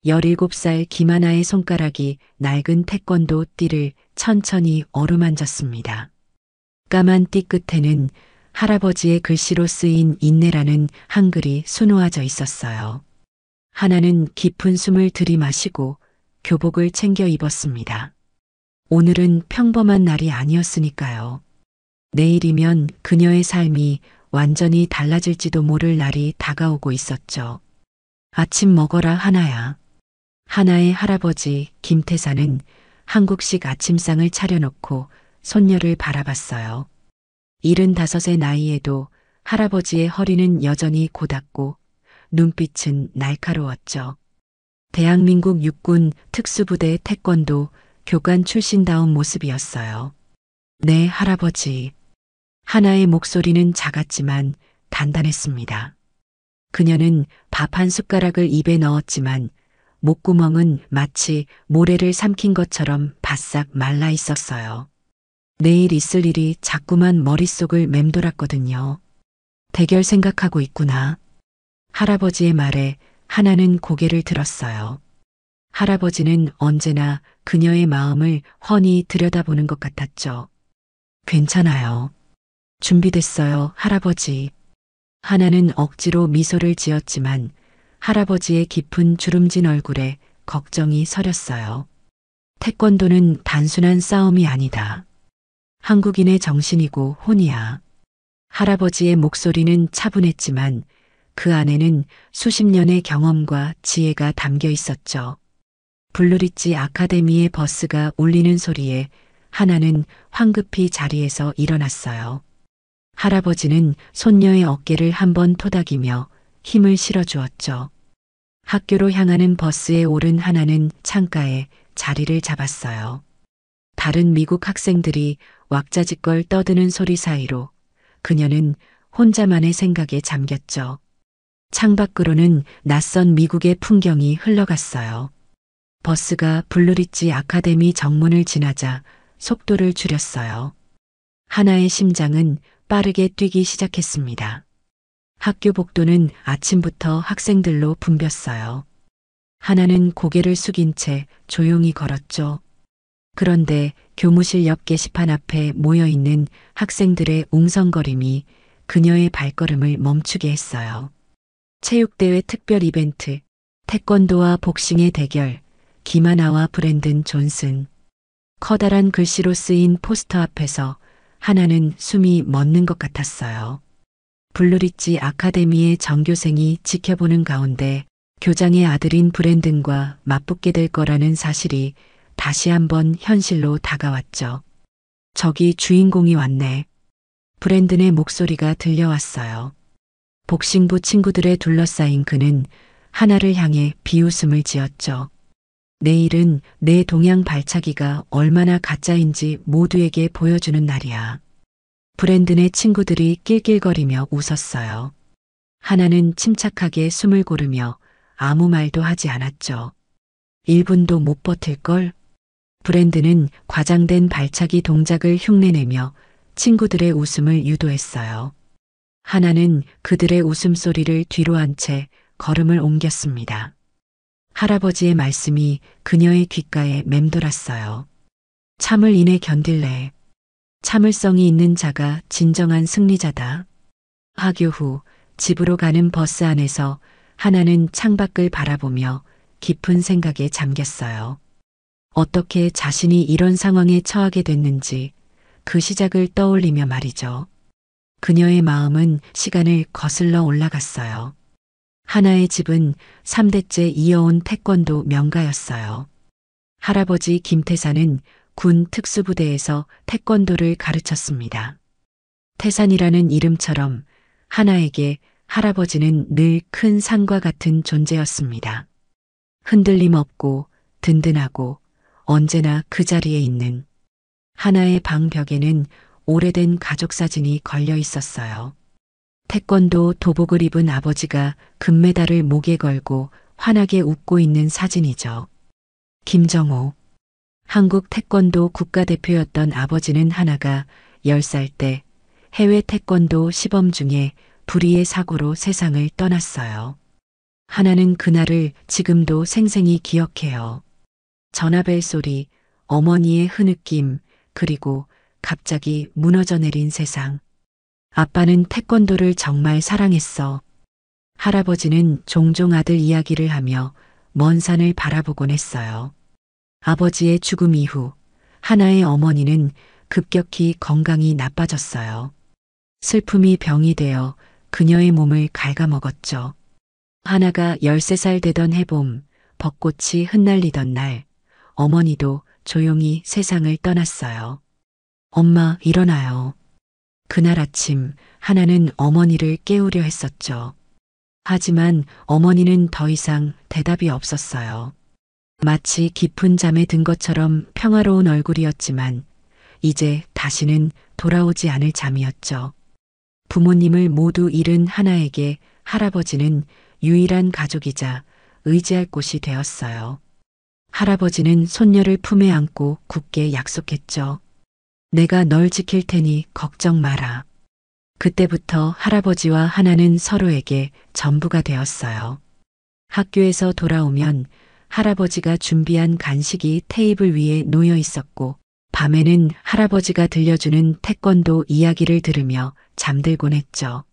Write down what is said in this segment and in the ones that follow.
17살 김하나의 손가락이 낡은 태권도 띠를 천천히 어루만졌습니다. 까만 띠 끝에는 할아버지의 글씨로 쓰인 인내라는 한글이 수놓아져 있었어요. 하나는 깊은 숨을 들이마시고 교복을 챙겨 입었습니다. 오늘은 평범한 날이 아니었으니까요. 내일이면 그녀의 삶이 완전히 달라질지도 모를 날이 다가오고 있었죠. 아침 먹어라 하나야. 하나의 할아버지 김태사는 한국식 아침상을 차려놓고 손녀를 바라봤어요. 75의 나이에도 할아버지의 허리는 여전히 고닫고 눈빛은 날카로웠죠. 대한민국 육군 특수부대 태권도 교관 출신다운 모습이었어요. 네, 할아버지. 하나의 목소리는 작았지만 단단했습니다. 그녀는 밥 한 숟가락을 입에 넣었지만 목구멍은 마치 모래를 삼킨 것처럼 바싹 말라 있었어요. 내일 있을 일이 자꾸만 머릿속을 맴돌았거든요. 대결 생각하고 있구나. 할아버지의 말에 하나는 고개를 들었어요. 할아버지는 언제나 그녀의 마음을 훤히 들여다보는 것 같았죠. 괜찮아요. 준비됐어요, 할아버지. 하나는 억지로 미소를 지었지만 할아버지의 깊은 주름진 얼굴에 걱정이 서렸어요. 태권도는 단순한 싸움이 아니다. 한국인의 정신이고 혼이야. 할아버지의 목소리는 차분했지만 그 안에는 수십 년의 경험과 지혜가 담겨 있었죠. 블루리지 아카데미의 버스가 울리는 소리에 하나는 황급히 자리에서 일어났어요. 할아버지는 손녀의 어깨를 한번 토닥이며 힘을 실어주었죠. 학교로 향하는 버스에 오른 하나는 창가에 자리를 잡았어요. 다른 미국 학생들이 왁자지껄 떠드는 소리 사이로 그녀는 혼자만의 생각에 잠겼죠. 창밖으로는 낯선 미국의 풍경이 흘러갔어요. 버스가 블루리지 아카데미 정문을 지나자 속도를 줄였어요. 하나의 심장은 빠르게 뛰기 시작했습니다. 학교 복도는 아침부터 학생들로 붐볐어요. 하나는 고개를 숙인 채 조용히 걸었죠. 그런데 교무실 옆 게시판 앞에 모여있는 학생들의 웅성거림이 그녀의 발걸음을 멈추게 했어요. 체육대회 특별 이벤트, 태권도와 복싱의 대결, 김하나와 브랜든 존슨. 커다란 글씨로 쓰인 포스터 앞에서 하나는 숨이 멎는 것 같았어요. 블루리지 아카데미의 전교생이 지켜보는 가운데 교장의 아들인 브랜든과 맞붙게 될 거라는 사실이 다시 한번 현실로 다가왔죠. 저기 주인공이 왔네. 브랜든의 목소리가 들려왔어요. 복싱부 친구들에 둘러싸인 그는 하나를 향해 비웃음을 지었죠. 내일은 내 동양 발차기가 얼마나 가짜인지 모두에게 보여주는 날이야. 브랜든의 친구들이 낄낄거리며 웃었어요. 하나는 침착하게 숨을 고르며 아무 말도 하지 않았죠. 1분도 못 버틸걸? 브랜든은 과장된 발차기 동작을 흉내내며 친구들의 웃음을 유도했어요. 하나는 그들의 웃음소리를 뒤로 한 채 걸음을 옮겼습니다. 할아버지의 말씀이 그녀의 귓가에 맴돌았어요. 참을 인해 견딜래. 참을성이 있는 자가 진정한 승리자다. 하교 후 집으로 가는 버스 안에서 하나는 창밖을 바라보며 깊은 생각에 잠겼어요. 어떻게 자신이 이런 상황에 처하게 됐는지 그 시작을 떠올리며 말이죠. 그녀의 마음은 시간을 거슬러 올라갔어요. 하나의 집은 3대째 이어온 태권도 명가였어요. 할아버지 김태사는 군 특수부대에서 태권도를 가르쳤습니다. 태산이라는 이름처럼 하나에게 할아버지는 늘 큰 산과 같은 존재였습니다. 흔들림 없고 든든하고 언제나 그 자리에 있는. 하나의 방 벽에는 오래된 가족 사진이 걸려 있었어요. 태권도 도복을 입은 아버지가 금메달을 목에 걸고 환하게 웃고 있는 사진이죠. 김정호. 한국 태권도 국가대표였던 아버지는 하나가 10살 때 해외 태권도 시범 중에 불의의 사고로 세상을 떠났어요. 하나는 그날을 지금도 생생히 기억해요. 전화벨 소리, 어머니의 흐느낌, 그리고 갑자기 무너져 내린 세상. 아빠는 태권도를 정말 사랑했어. 할아버지는 종종 아들 이야기를 하며 먼 산을 바라보곤 했어요. 아버지의 죽음 이후 하나의 어머니는 급격히 건강이 나빠졌어요. 슬픔이 병이 되어 그녀의 몸을 갉아먹었죠. 하나가 13살 되던 해봄, 벚꽃이 흩날리던 날, 어머니도 조용히 세상을 떠났어요. 엄마, 일어나요. 그날 아침 하나는 어머니를 깨우려 했었죠. 하지만 어머니는 더 이상 대답이 없었어요. 마치 깊은 잠에 든 것처럼 평화로운 얼굴이었지만 이제 다시는 돌아오지 않을 잠이었죠. 부모님을 모두 잃은 하나에게 할아버지는 유일한 가족이자 의지할 곳이 되었어요. 할아버지는 손녀를 품에 안고 굳게 약속했죠. 내가 널 지킬 테니 걱정 마라. 그때부터 할아버지와 하나는 서로에게 전부가 되었어요. 학교에서 돌아오면 할아버지가 준비한 간식이 테이블 위에 놓여 있었고, 밤에는 할아버지가 들려주는 태권도 이야기를 들으며 잠들곤 했죠.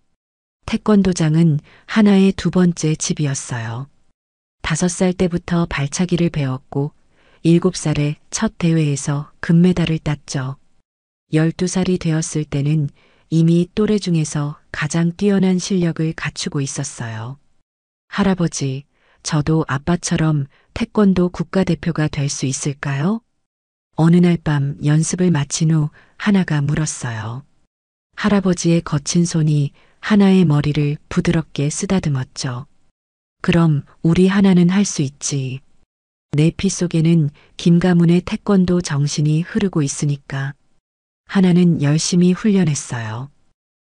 태권도장은 하나의 두 번째 집이었어요. 5살 때부터 발차기를 배웠고 7살에 첫 대회에서 금메달을 땄죠. 12살이 되었을 때는 이미 또래 중에서 가장 뛰어난 실력을 갖추고 있었어요. 할아버지, 저도 아빠처럼 태권도 국가대표가 될 수 있을까요? 어느 날 밤 연습을 마친 후 하나가 물었어요. 할아버지의 거친 손이 하나의 머리를 부드럽게 쓰다듬었죠. 그럼 우리 하나는 할 수 있지. 내 피 속에는 김가문의 태권도 정신이 흐르고 있으니까. 하나는 열심히 훈련했어요.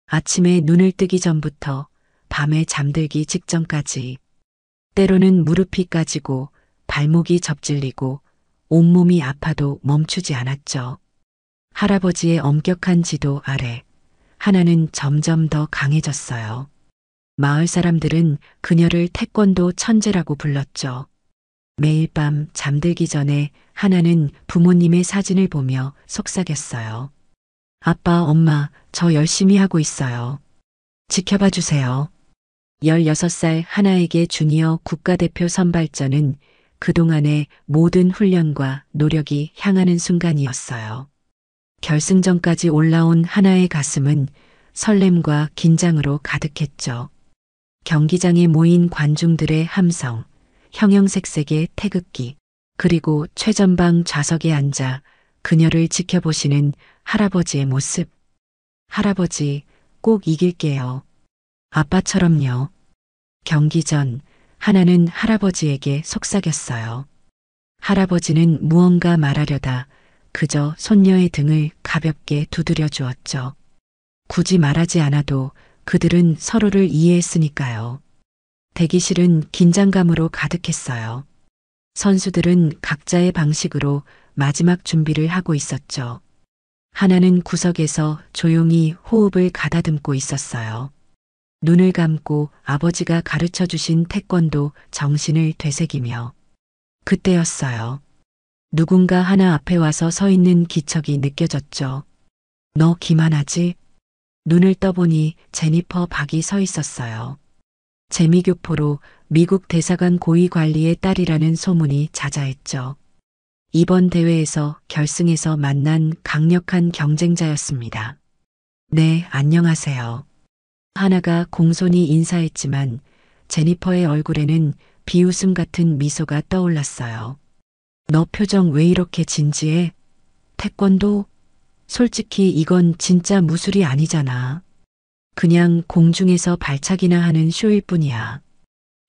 아침에 눈을 뜨기 전부터 밤에 잠들기 직전까지. 때로는 무릎이 까지고 발목이 접질리고 온몸이 아파도 멈추지 않았죠. 할아버지의 엄격한 지도 아래 하나는 점점 더 강해졌어요. 마을 사람들은 그녀를 태권도 천재라고 불렀죠. 매일 밤 잠들기 전에 하나는 부모님의 사진을 보며 속삭였어요. 아빠, 엄마, 저 열심히 하고 있어요. 지켜봐 주세요. 16살 하나에게 주니어 국가대표 선발전은 그동안의 모든 훈련과 노력이 향하는 순간이었어요. 결승전까지 올라온 하나의 가슴은 설렘과 긴장으로 가득했죠. 경기장에 모인 관중들의 함성, 형형색색의 태극기, 그리고 최전방 좌석에 앉아 그녀를 지켜보시는 할아버지의 모습. 할아버지, 꼭 이길게요. 아빠처럼요. 경기 전 하나는 할아버지에게 속삭였어요. 할아버지는 무언가 말하려다 그저 손녀의 등을 가볍게 두드려 주었죠. 굳이 말하지 않아도 그들은 서로를 이해했으니까요. 대기실은 긴장감으로 가득했어요. 선수들은 각자의 방식으로 마지막 준비를 하고 있었죠. 하나는 구석에서 조용히 호흡을 가다듬고 있었어요. 눈을 감고 아버지가 가르쳐 주신 태권도 정신을 되새기며. 그때였어요. 누군가 하나 앞에 와서 서 있는 기척이 느껴졌죠. 너 기만하지? 눈을 떠보니 제니퍼 박이 서 있었어요. 재미교포로 미국 대사관 고위 관리의 딸이라는 소문이 자자했죠. 이번 대회에서 결승에서 만난 강력한 경쟁자였습니다. 네, 안녕하세요. 하나가 공손히 인사했지만 제니퍼의 얼굴에는 비웃음 같은 미소가 떠올랐어요. 너 표정 왜 이렇게 진지해? 태권도? 솔직히 이건 진짜 무술이 아니잖아. 그냥 공중에서 발차기나 하는 쇼일 뿐이야.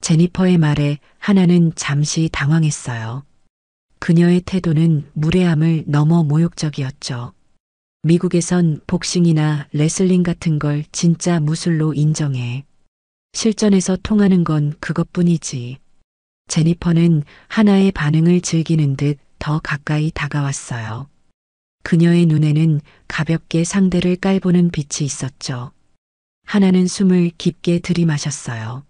제니퍼의 말에 하나는 잠시 당황했어요. 그녀의 태도는 무례함을 넘어 모욕적이었죠. 미국에선 복싱이나 레슬링 같은 걸 진짜 무술로 인정해. 실전에서 통하는 건 그것뿐이지. 제니퍼는 하나의 반응을 즐기는 듯 더 가까이 다가왔어요. 그녀의 눈에는 가볍게 상대를 깔보는 빛이 있었죠. 하나는 숨을 깊게 들이마셨어요.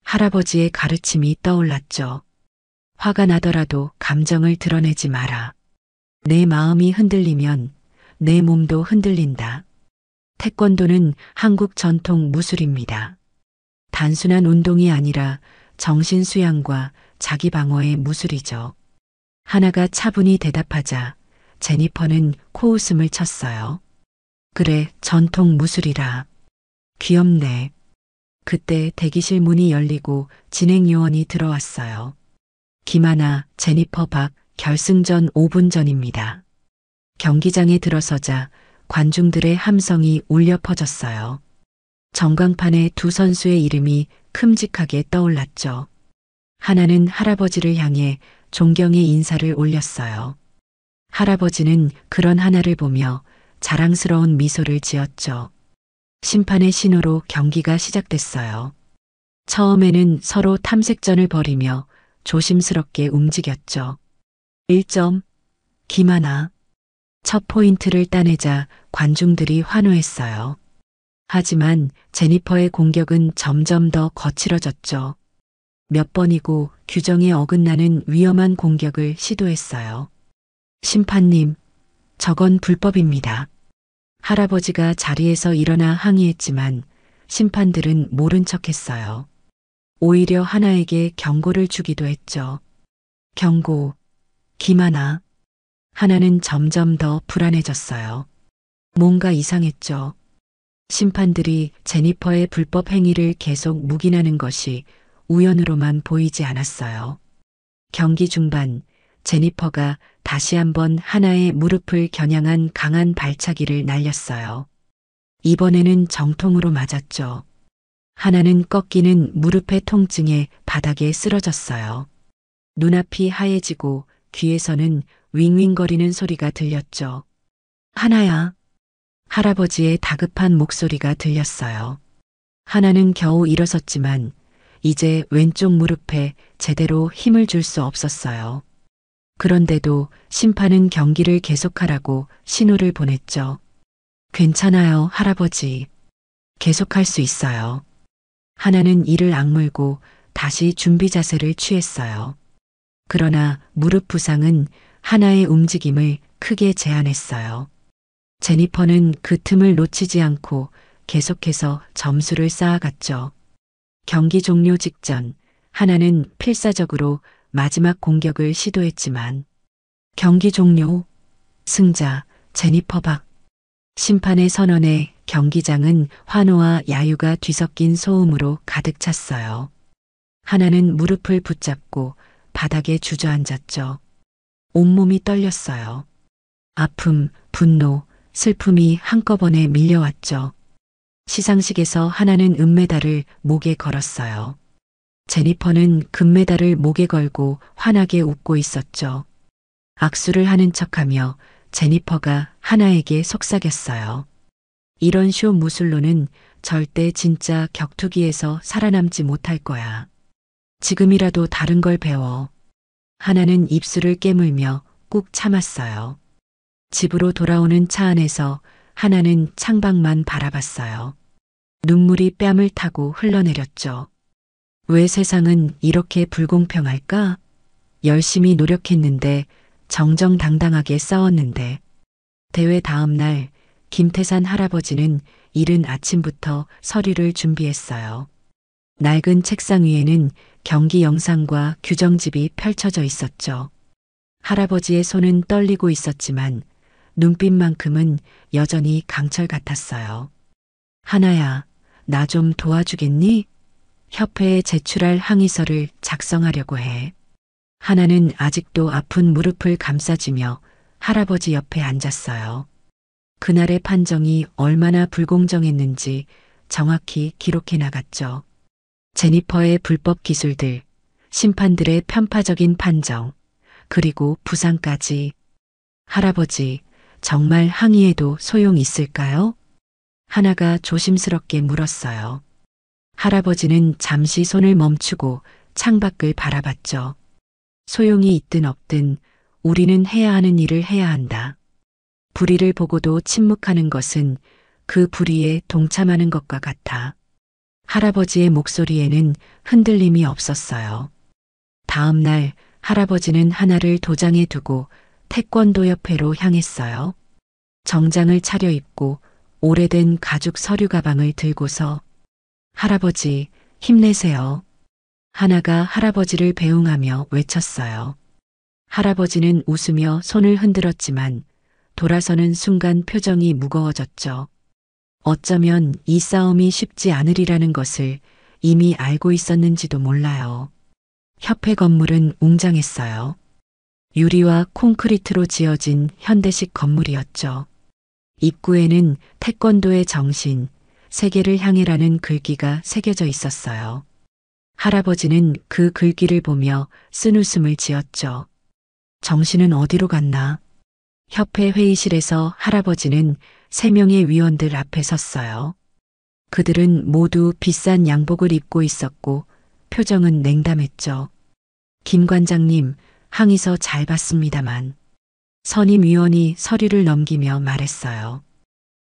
할아버지의 가르침이 떠올랐죠. 화가 나더라도 감정을 드러내지 마라. 내 마음이 흔들리면 내 몸도 흔들린다. 태권도는 한국 전통 무술입니다. 단순한 운동이 아니라 정신 수양과 자기 방어의 무술이죠. 하나가 차분히 대답하자 제니퍼는 코웃음을 쳤어요. 그래, 전통 무술이라. 귀엽네. 그때 대기실 문이 열리고 진행 요원이 들어왔어요. 김하나, 제니퍼 박, 결승전 5분 전입니다. 경기장에 들어서자 관중들의 함성이 울려 퍼졌어요. 전광판에 두 선수의 이름이 큼직하게 떠올랐죠. 하나는 할아버지를 향해 존경의 인사를 올렸어요. 할아버지는 그런 하나를 보며 자랑스러운 미소를 지었죠. 심판의 신호로 경기가 시작됐어요. 처음에는 서로 탐색전을 벌이며 조심스럽게 움직였죠. 1점, 김하나. 첫 포인트를 따내자 관중들이 환호했어요. 하지만 제니퍼의 공격은 점점 더 거칠어졌죠. 몇 번이고 규정에 어긋나는 위험한 공격을 시도했어요. 심판님, 저건 불법입니다. 할아버지가 자리에서 일어나 항의했지만 심판들은 모른 척했어요. 오히려 하나에게 경고를 주기도 했죠. 경고, 김하나. 하나는 점점 더 불안해졌어요. 뭔가 이상했죠. 심판들이 제니퍼의 불법 행위를 계속 묵인하는 것이 우연으로만 보이지 않았어요. 경기 중반, 제니퍼가 다시 한번 하나의 무릎을 겨냥한 강한 발차기를 날렸어요. 이번에는 정통으로 맞았죠. 하나는 꺾이는 무릎의 통증에 바닥에 쓰러졌어요. 눈앞이 하얘지고 귀에서는 윙윙거리는 소리가 들렸죠. 하나야. 할아버지의 다급한 목소리가 들렸어요. 하나는 겨우 일어섰지만 이제 왼쪽 무릎에 제대로 힘을 줄 수 없었어요. 그런데도 심판은 경기를 계속하라고 신호를 보냈죠. 괜찮아요, 할아버지. 계속할 수 있어요. 하나는 이를 악물고 다시 준비 자세를 취했어요. 그러나 무릎 부상은 하나의 움직임을 크게 제한했어요. 제니퍼는 그 틈을 놓치지 않고 계속해서 점수를 쌓아갔죠. 경기 종료 직전 하나는 필사적으로 마지막 공격을 시도했지만 경기 종료, 승자 제니퍼 박. 심판의 선언에 경기장은 환호와 야유가 뒤섞인 소음으로 가득 찼어요. 하나는 무릎을 붙잡고 바닥에 주저앉았죠. 온몸이 떨렸어요. 아픔, 분노, 슬픔이 한꺼번에 밀려왔죠. 시상식에서 하나는 은메달을 목에 걸었어요. 제니퍼는 금메달을 목에 걸고 환하게 웃고 있었죠. 악수를 하는 척하며 제니퍼가 하나에게 속삭였어요. 이런 쇼 무술로는 절대 진짜 격투기에서 살아남지 못할 거야. 지금이라도 다른 걸 배워. 하나는 입술을 깨물며 꾹 참았어요. 집으로 돌아오는 차 안에서 하나는 창밖만 바라봤어요. 눈물이 뺨을 타고 흘러내렸죠. 왜 세상은 이렇게 불공평할까? 열심히 노력했는데 정정당당하게 싸웠는데. 대회 다음 날 김태산 할아버지는 이른 아침부터 서류를 준비했어요. 낡은 책상 위에는 경기 영상과 규정집이 펼쳐져 있었죠. 할아버지의 손은 떨리고 있었지만 눈빛만큼은 여전히 강철 같았어요. 하나야, 나 좀 도와주겠니? 협회에 제출할 항의서를 작성하려고 해. 하나는 아직도 아픈 무릎을 감싸주며 할아버지 옆에 앉았어요. 그날의 판정이 얼마나 불공정했는지 정확히 기록해 나갔죠. 제니퍼의 불법 기술들, 심판들의 편파적인 판정, 그리고 부상까지. 할아버지, 정말 항의해도 소용 있을까요? 하나가 조심스럽게 물었어요. 할아버지는 잠시 손을 멈추고 창밖을 바라봤죠. 소용이 있든 없든 우리는 해야 하는 일을 해야 한다. 불의를 보고도 침묵하는 것은 그 불의에 동참하는 것과 같아. 할아버지의 목소리에는 흔들림이 없었어요. 다음 날 할아버지는 하나를 도장에 두고 태권도 협회로 향했어요. 정장을 차려입고 오래된 가죽 서류 가방을 들고서 할아버지 힘내세요. 하나가 할아버지를 배웅하며 외쳤어요. 할아버지는 웃으며 손을 흔들었지만 돌아서는 순간 표정이 무거워졌죠. 어쩌면 이 싸움이 쉽지 않으리라는 것을 이미 알고 있었는지도 몰라요. 협회 건물은 웅장했어요. 유리와 콘크리트로 지어진 현대식 건물이었죠. 입구에는 태권도의 정신, 세계를 향해라는 글귀가 새겨져 있었어요. 할아버지는 그 글귀를 보며 쓴웃음을 지었죠. 정신은 어디로 갔나? 협회 회의실에서 할아버지는 3명의 위원들 앞에 섰어요. 그들은 모두 비싼 양복을 입고 있었고 표정은 냉담했죠. 김 관장님, 항의서 잘 봤습니다만. 선임위원이 서류를 넘기며 말했어요.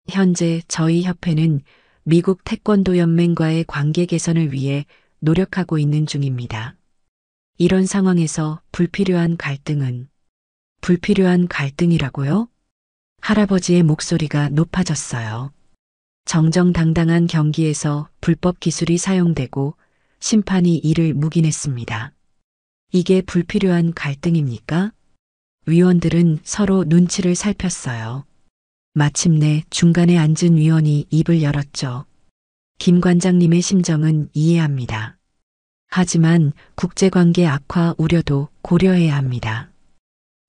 현재 저희 협회는 미국 태권도 연맹과의 관계 개선을 위해 노력하고 있는 중입니다. 이런 상황에서 불필요한 갈등이라고요? 할아버지의 목소리가 높아졌어요. 정정당당한 경기에서 불법 기술이 사용되고 심판이 이를 묵인했습니다. 이게 불필요한 갈등입니까? 위원들은 서로 눈치를 살폈어요. 마침내 중간에 앉은 위원이 입을 열었죠. 김 관장님의 심정은 이해합니다. 하지만 국제관계 악화 우려도 고려해야 합니다.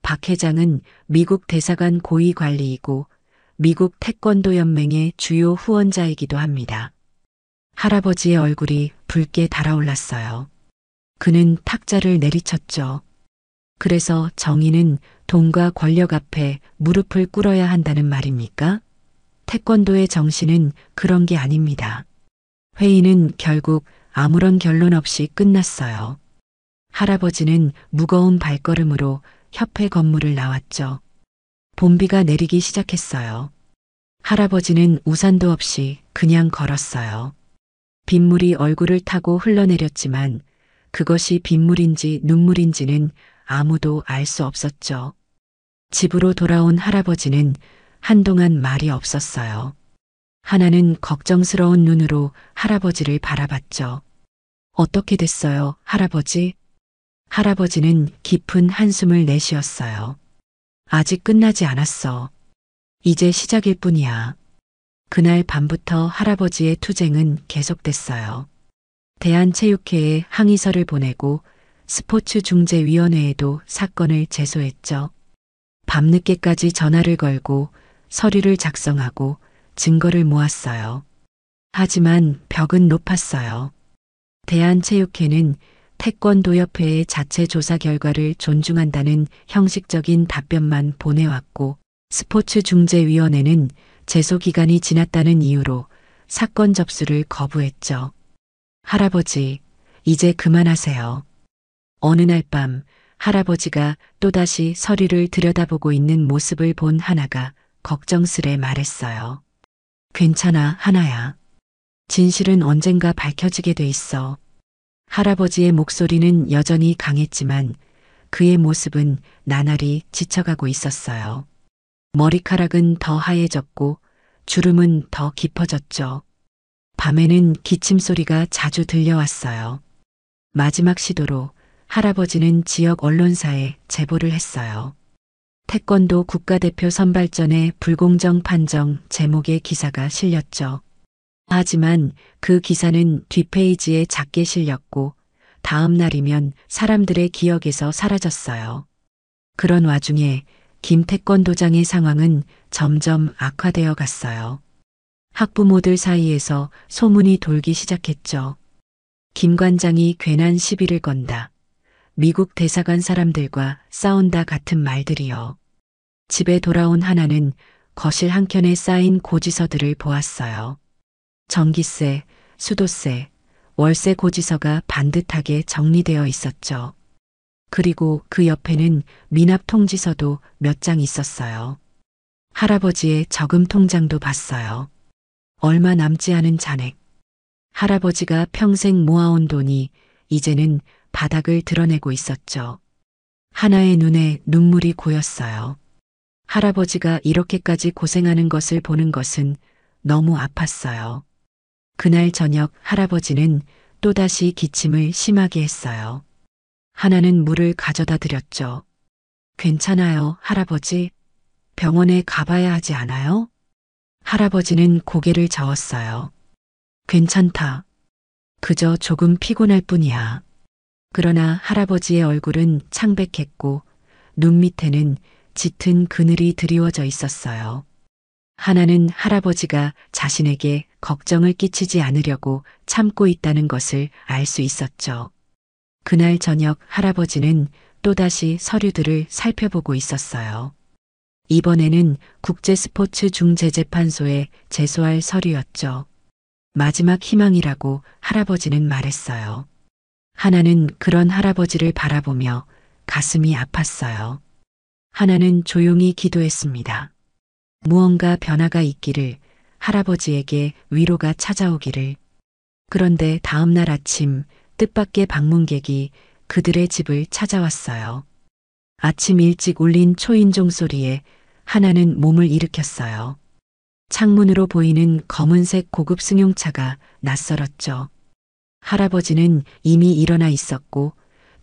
박 회장은 미국 대사관 고위 관리이고 미국 태권도 연맹의 주요 후원자이기도 합니다. 할아버지의 얼굴이 붉게 달아올랐어요. 그는 탁자를 내리쳤죠. 그래서 정의는 돈과 권력 앞에 무릎을 꿇어야 한다는 말입니까? 태권도의 정신은 그런 게 아닙니다. 회의는 결국 아무런 결론 없이 끝났어요. 할아버지는 무거운 발걸음으로 협회 건물을 나왔죠. 봄비가 내리기 시작했어요. 할아버지는 우산도 없이 그냥 걸었어요. 빗물이 얼굴을 타고 흘러내렸지만 그것이 빗물인지 눈물인지는 아무도 알 수 없었죠. 집으로 돌아온 할아버지는 한동안 말이 없었어요. 하나는 걱정스러운 눈으로 할아버지를 바라봤죠. 어떻게 됐어요, 할아버지? 할아버지는 깊은 한숨을 내쉬었어요. 아직 끝나지 않았어. 이제 시작일 뿐이야. 그날 밤부터 할아버지의 투쟁은 계속됐어요. 대한체육회에 항의서를 보내고 스포츠중재위원회에도 사건을 제소했죠. 밤늦게까지 전화를 걸고 서류를 작성하고 증거를 모았어요. 하지만 벽은 높았어요. 대한체육회는 태권도협회의 자체 조사 결과를 존중한다는 형식적인 답변만 보내왔고 스포츠중재위원회는 제소 기간이 지났다는 이유로 사건 접수를 거부했죠. 할아버지, 이제 그만하세요. 어느 날 밤 할아버지가 또다시 서류를 들여다보고 있는 모습을 본 하나가 걱정스레 말했어요. 괜찮아, 하나야. 진실은 언젠가 밝혀지게 돼 있어. 할아버지의 목소리는 여전히 강했지만 그의 모습은 나날이 지쳐가고 있었어요. 머리카락은 더 하얘졌고 주름은 더 깊어졌죠. 밤에는 기침 소리가 자주 들려왔어요. 마지막 시도로 할아버지는 지역 언론사에 제보를 했어요. 태권도 국가대표 선발전의 불공정 판정 제목의 기사가 실렸죠. 하지만 그 기사는 뒷페이지에 작게 실렸고 다음 날이면 사람들의 기억에서 사라졌어요. 그런 와중에 김 태권도장의 상황은 점점 악화되어 갔어요. 학부모들 사이에서 소문이 돌기 시작했죠. 김 관장이 괜한 시비를 건다. 미국 대사관 사람들과 싸운다 같은 말들이요. 집에 돌아온 하나는 거실 한켠에 쌓인 고지서들을 보았어요. 전기세, 수도세, 월세 고지서가 반듯하게 정리되어 있었죠. 그리고 그 옆에는 미납 통지서도 몇 장 있었어요. 할아버지의 저금 통장도 봤어요. 얼마 남지 않은 잔액. 할아버지가 평생 모아온 돈이 이제는 바닥을 드러내고 있었죠. 하나의 눈에 눈물이 고였어요. 할아버지가 이렇게까지 고생하는 것을 보는 것은 너무 아팠어요. 그날 저녁 할아버지는 또다시 기침을 심하게 했어요. 하나는 물을 가져다 드렸죠. 괜찮아요, 할아버지. 병원에 가봐야 하지 않아요? 할아버지는 고개를 저었어요. 괜찮다. 그저 조금 피곤할 뿐이야. 그러나 할아버지의 얼굴은 창백했고 눈 밑에는 짙은 그늘이 드리워져 있었어요. 하나는 할아버지가 자신에게 걱정을 끼치지 않으려고 참고 있다는 것을 알 수 있었죠. 그날 저녁 할아버지는 또다시 서류들을 살펴보고 있었어요. 이번에는 국제스포츠중재재판소에 제소할 서류였죠. 마지막 희망이라고 할아버지는 말했어요. 하나는 그런 할아버지를 바라보며 가슴이 아팠어요. 하나는 조용히 기도했습니다. 무언가 변화가 있기를, 할아버지에게 위로가 찾아오기를. 그런데 다음 날 아침 뜻밖의 방문객이 그들의 집을 찾아왔어요. 아침 일찍 울린 초인종 소리에 하나는 몸을 일으켰어요. 창문으로 보이는 검은색 고급 승용차가 낯설었죠. 할아버지는 이미 일어나 있었고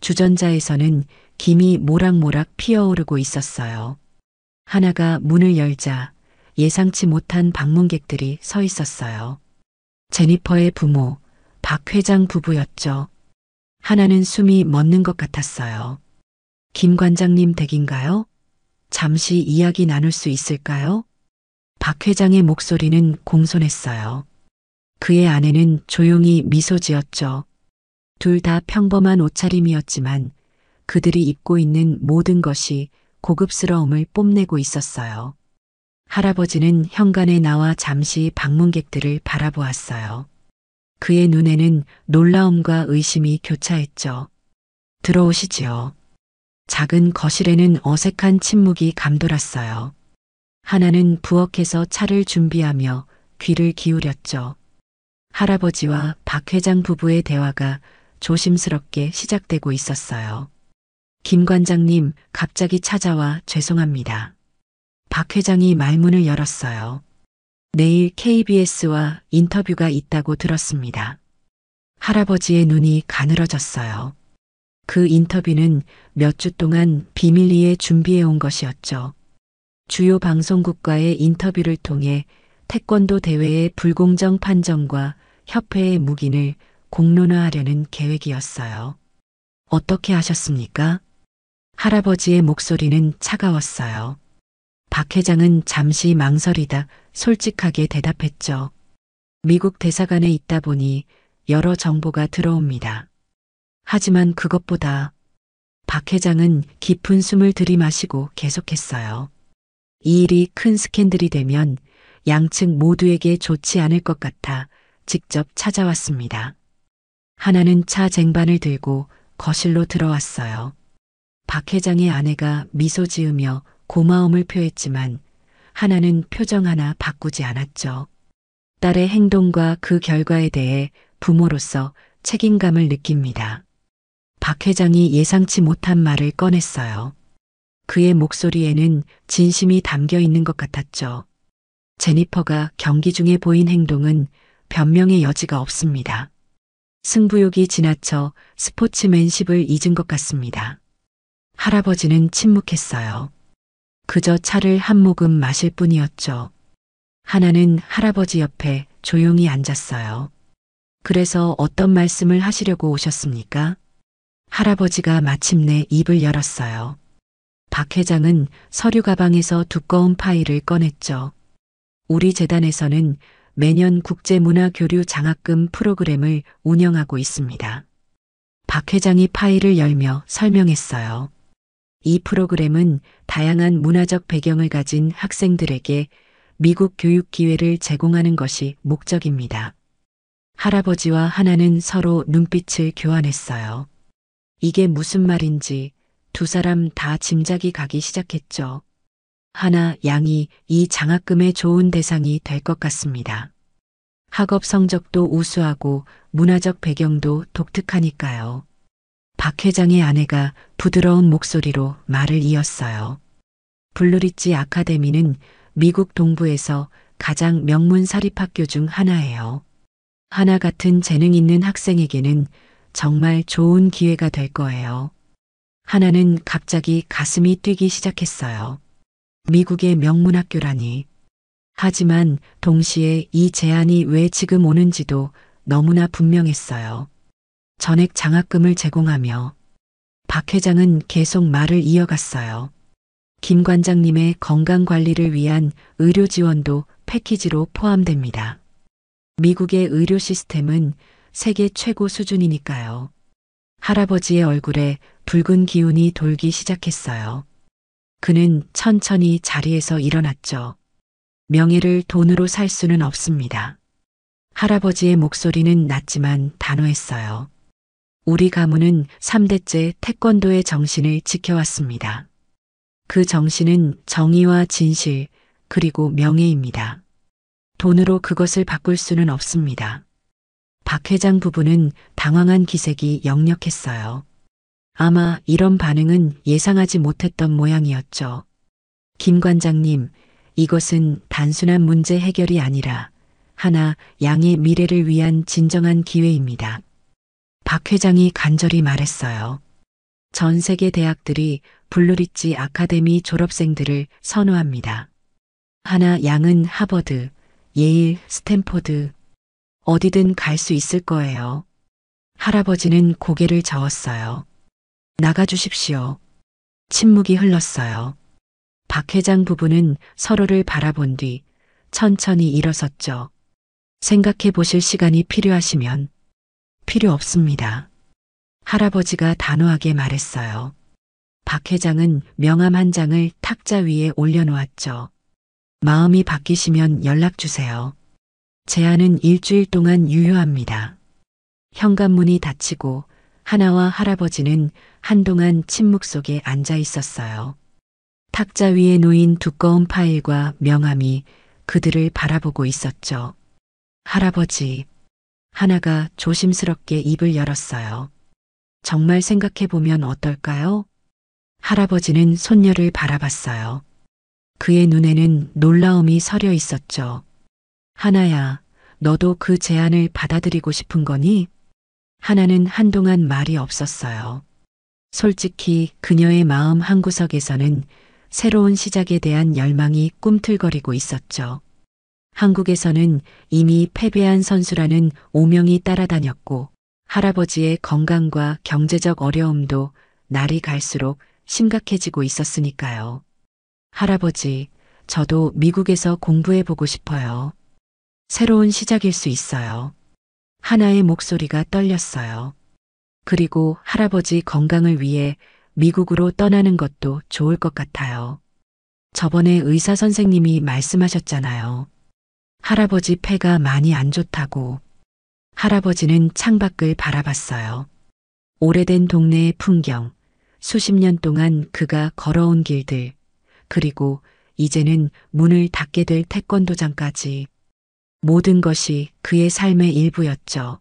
주전자에서는 김이 모락모락 피어오르고 있었어요. 하나가 문을 열자 예상치 못한 방문객들이 서 있었어요. 제니퍼의 부모, 박 회장 부부였죠. 하나는 숨이 멎는 것 같았어요. 김 관장님 댁인가요? 잠시 이야기 나눌 수 있을까요? 박 회장의 목소리는 공손했어요. 그의 아내는 조용히 미소 지었죠. 둘 다 평범한 옷차림이었지만 그들이 입고 있는 모든 것이 고급스러움을 뽐내고 있었어요. 할아버지는 현관에 나와 잠시 방문객들을 바라보았어요. 그의 눈에는 놀라움과 의심이 교차했죠. 들어오시지요. 작은 거실에는 어색한 침묵이 감돌았어요. 하나는 부엌에서 차를 준비하며 귀를 기울였죠. 할아버지와 박 회장 부부의 대화가 조심스럽게 시작되고 있었어요. 김 관장님, 갑자기 찾아와 죄송합니다. 박 회장이 말문을 열었어요. 내일 KBS와 인터뷰가 있다고 들었습니다. 할아버지의 눈이 가늘어졌어요. 그 인터뷰는 몇 주 동안 비밀리에 준비해 온 것이었죠. 주요 방송국과의 인터뷰를 통해 태권도 대회의 불공정 판정과 협회의 묵인을 공론화하려는 계획이었어요. 어떻게 하셨습니까? 할아버지의 목소리는 차가웠어요. 박 회장은 잠시 망설이다 솔직하게 대답했죠. 미국 대사관에 있다 보니 여러 정보가 들어옵니다. 하지만 그것보다 박 회장은 깊은 숨을 들이마시고 계속했어요. 이 일이 큰 스캔들이 되면 양측 모두에게 좋지 않을 것 같아 직접 찾아왔습니다. 하나는 차 쟁반을 들고 거실로 들어왔어요. 박 회장의 아내가 미소 지으며 고마움을 표했지만 하나는 표정 하나 바꾸지 않았죠. 딸의 행동과 그 결과에 대해 부모로서 책임감을 느낍니다. 박 회장이 예상치 못한 말을 꺼냈어요. 그의 목소리에는 진심이 담겨 있는 것 같았죠. 제니퍼가 경기 중에 보인 행동은 변명의 여지가 없습니다. 승부욕이 지나쳐 스포츠맨십을 잊은 것 같습니다. 할아버지는 침묵했어요. 그저 차를 한 모금 마실 뿐이었죠. 하나는 할아버지 옆에 조용히 앉았어요. 그래서 어떤 말씀을 하시려고 오셨습니까? 할아버지가 마침내 입을 열었어요. 박 회장은 서류 가방에서 두꺼운 파일을 꺼냈죠. 우리 재단에서는 매년 국제문화교류 장학금 프로그램을 운영하고 있습니다. 박 회장이 파일을 열며 설명했어요. 이 프로그램은 다양한 문화적 배경을 가진 학생들에게 미국 교육 기회를 제공하는 것이 목적입니다. 할아버지와 하나는 서로 눈빛을 교환했어요. 이게 무슨 말인지 두 사람 다 짐작이 가기 시작했죠. 하나 양이 이 장학금의 좋은 대상이 될 것 같습니다. 학업 성적도 우수하고 문화적 배경도 독특하니까요. 박 회장의 아내가 부드러운 목소리로 말을 이었어요. 블루리지 아카데미는 미국 동부에서 가장 명문 사립학교 중 하나예요. 하나 같은 재능 있는 학생에게는 정말 좋은 기회가 될 거예요. 하나는 갑자기 가슴이 뛰기 시작했어요. 미국의 명문학교라니. 하지만 동시에 이 제안이 왜 지금 오는지도 너무나 분명했어요. 전액 장학금을 제공하며 박 회장은 계속 말을 이어갔어요. 김 관장님의 건강 관리를 위한 의료 지원도 패키지로 포함됩니다. 미국의 의료 시스템은 세계 최고 수준이니까요. 할아버지의 얼굴에 붉은 기운이 돌기 시작했어요. 그는 천천히 자리에서 일어났죠. 명예를 돈으로 살 수는 없습니다. 할아버지의 목소리는 낮지만 단호했어요. 우리 가문은 3대째 태권도의 정신을 지켜왔습니다. 그 정신은 정의와 진실, 그리고 명예입니다. 돈으로 그것을 바꿀 수는 없습니다. 박 회장 부부는 당황한 기색이 역력했어요. 아마 이런 반응은 예상하지 못했던 모양이었죠. 김 관장님, 이것은 단순한 문제 해결이 아니라 하나 양의 미래를 위한 진정한 기회입니다. 박 회장이 간절히 말했어요. 전 세계 대학들이 블루리지 아카데미 졸업생들을 선호합니다. 하나 양은 하버드, 예일, 스탠포드, 어디든 갈 수 있을 거예요. 할아버지는 고개를 저었어요. 나가주십시오. 침묵이 흘렀어요. 박 회장 부부는 서로를 바라본 뒤 천천히 일어섰죠. 생각해 보실 시간이 필요하시면 필요 없습니다. 할아버지가 단호하게 말했어요. 박 회장은 명함 한 장을 탁자 위에 올려놓았죠. 마음이 바뀌시면 연락 주세요. 제안은 일주일 동안 유효합니다. 현관문이 닫히고 하나와 할아버지는 한동안 침묵 속에 앉아 있었어요. 탁자 위에 놓인 두꺼운 파일과 명함이 그들을 바라보고 있었죠. 할아버지, 하나가 조심스럽게 입을 열었어요. 정말 생각해보면 어떨까요? 할아버지는 손녀를 바라봤어요. 그의 눈에는 놀라움이 서려 있었죠. 하나야, 너도 그 제안을 받아들이고 싶은 거니? 하나는 한동안 말이 없었어요. 솔직히 그녀의 마음 한구석에서는 새로운 시작에 대한 열망이 꿈틀거리고 있었죠. 한국에서는 이미 패배한 선수라는 오명이 따라다녔고 할아버지의 건강과 경제적 어려움도 날이 갈수록 심각해지고 있었으니까요. 할아버지, 저도 미국에서 공부해보고 싶어요. 새로운 시작일 수 있어요. 하나의 목소리가 떨렸어요. 그리고 할아버지 건강을 위해 미국으로 떠나는 것도 좋을 것 같아요. 저번에 의사 선생님이 말씀하셨잖아요. 할아버지 폐가 많이 안 좋다고. 할아버지는 창밖을 바라봤어요. 오래된 동네의 풍경, 수십 년 동안 그가 걸어온 길들, 그리고 이제는 문을 닫게 될 태권도장까지. 모든 것이 그의 삶의 일부였죠.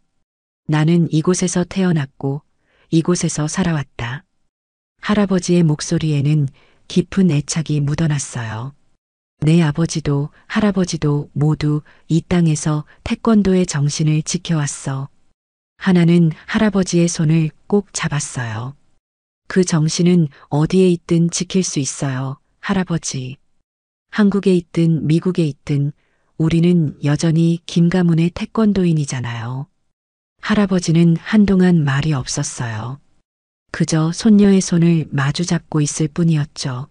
나는 이곳에서 태어났고 이곳에서 살아왔다. 할아버지의 목소리에는 깊은 애착이 묻어났어요. 내 아버지도 할아버지도 모두 이 땅에서 태권도의 정신을 지켜왔어. 하나는 할아버지의 손을 꼭 잡았어요. 그 정신은 어디에 있든 지킬 수 있어요, 할아버지. 한국에 있든 미국에 있든 우리는 여전히 김 가문의 태권도인이잖아요. 할아버지는 한동안 말이 없었어요. 그저 손녀의 손을 마주 잡고 있을 뿐이었죠.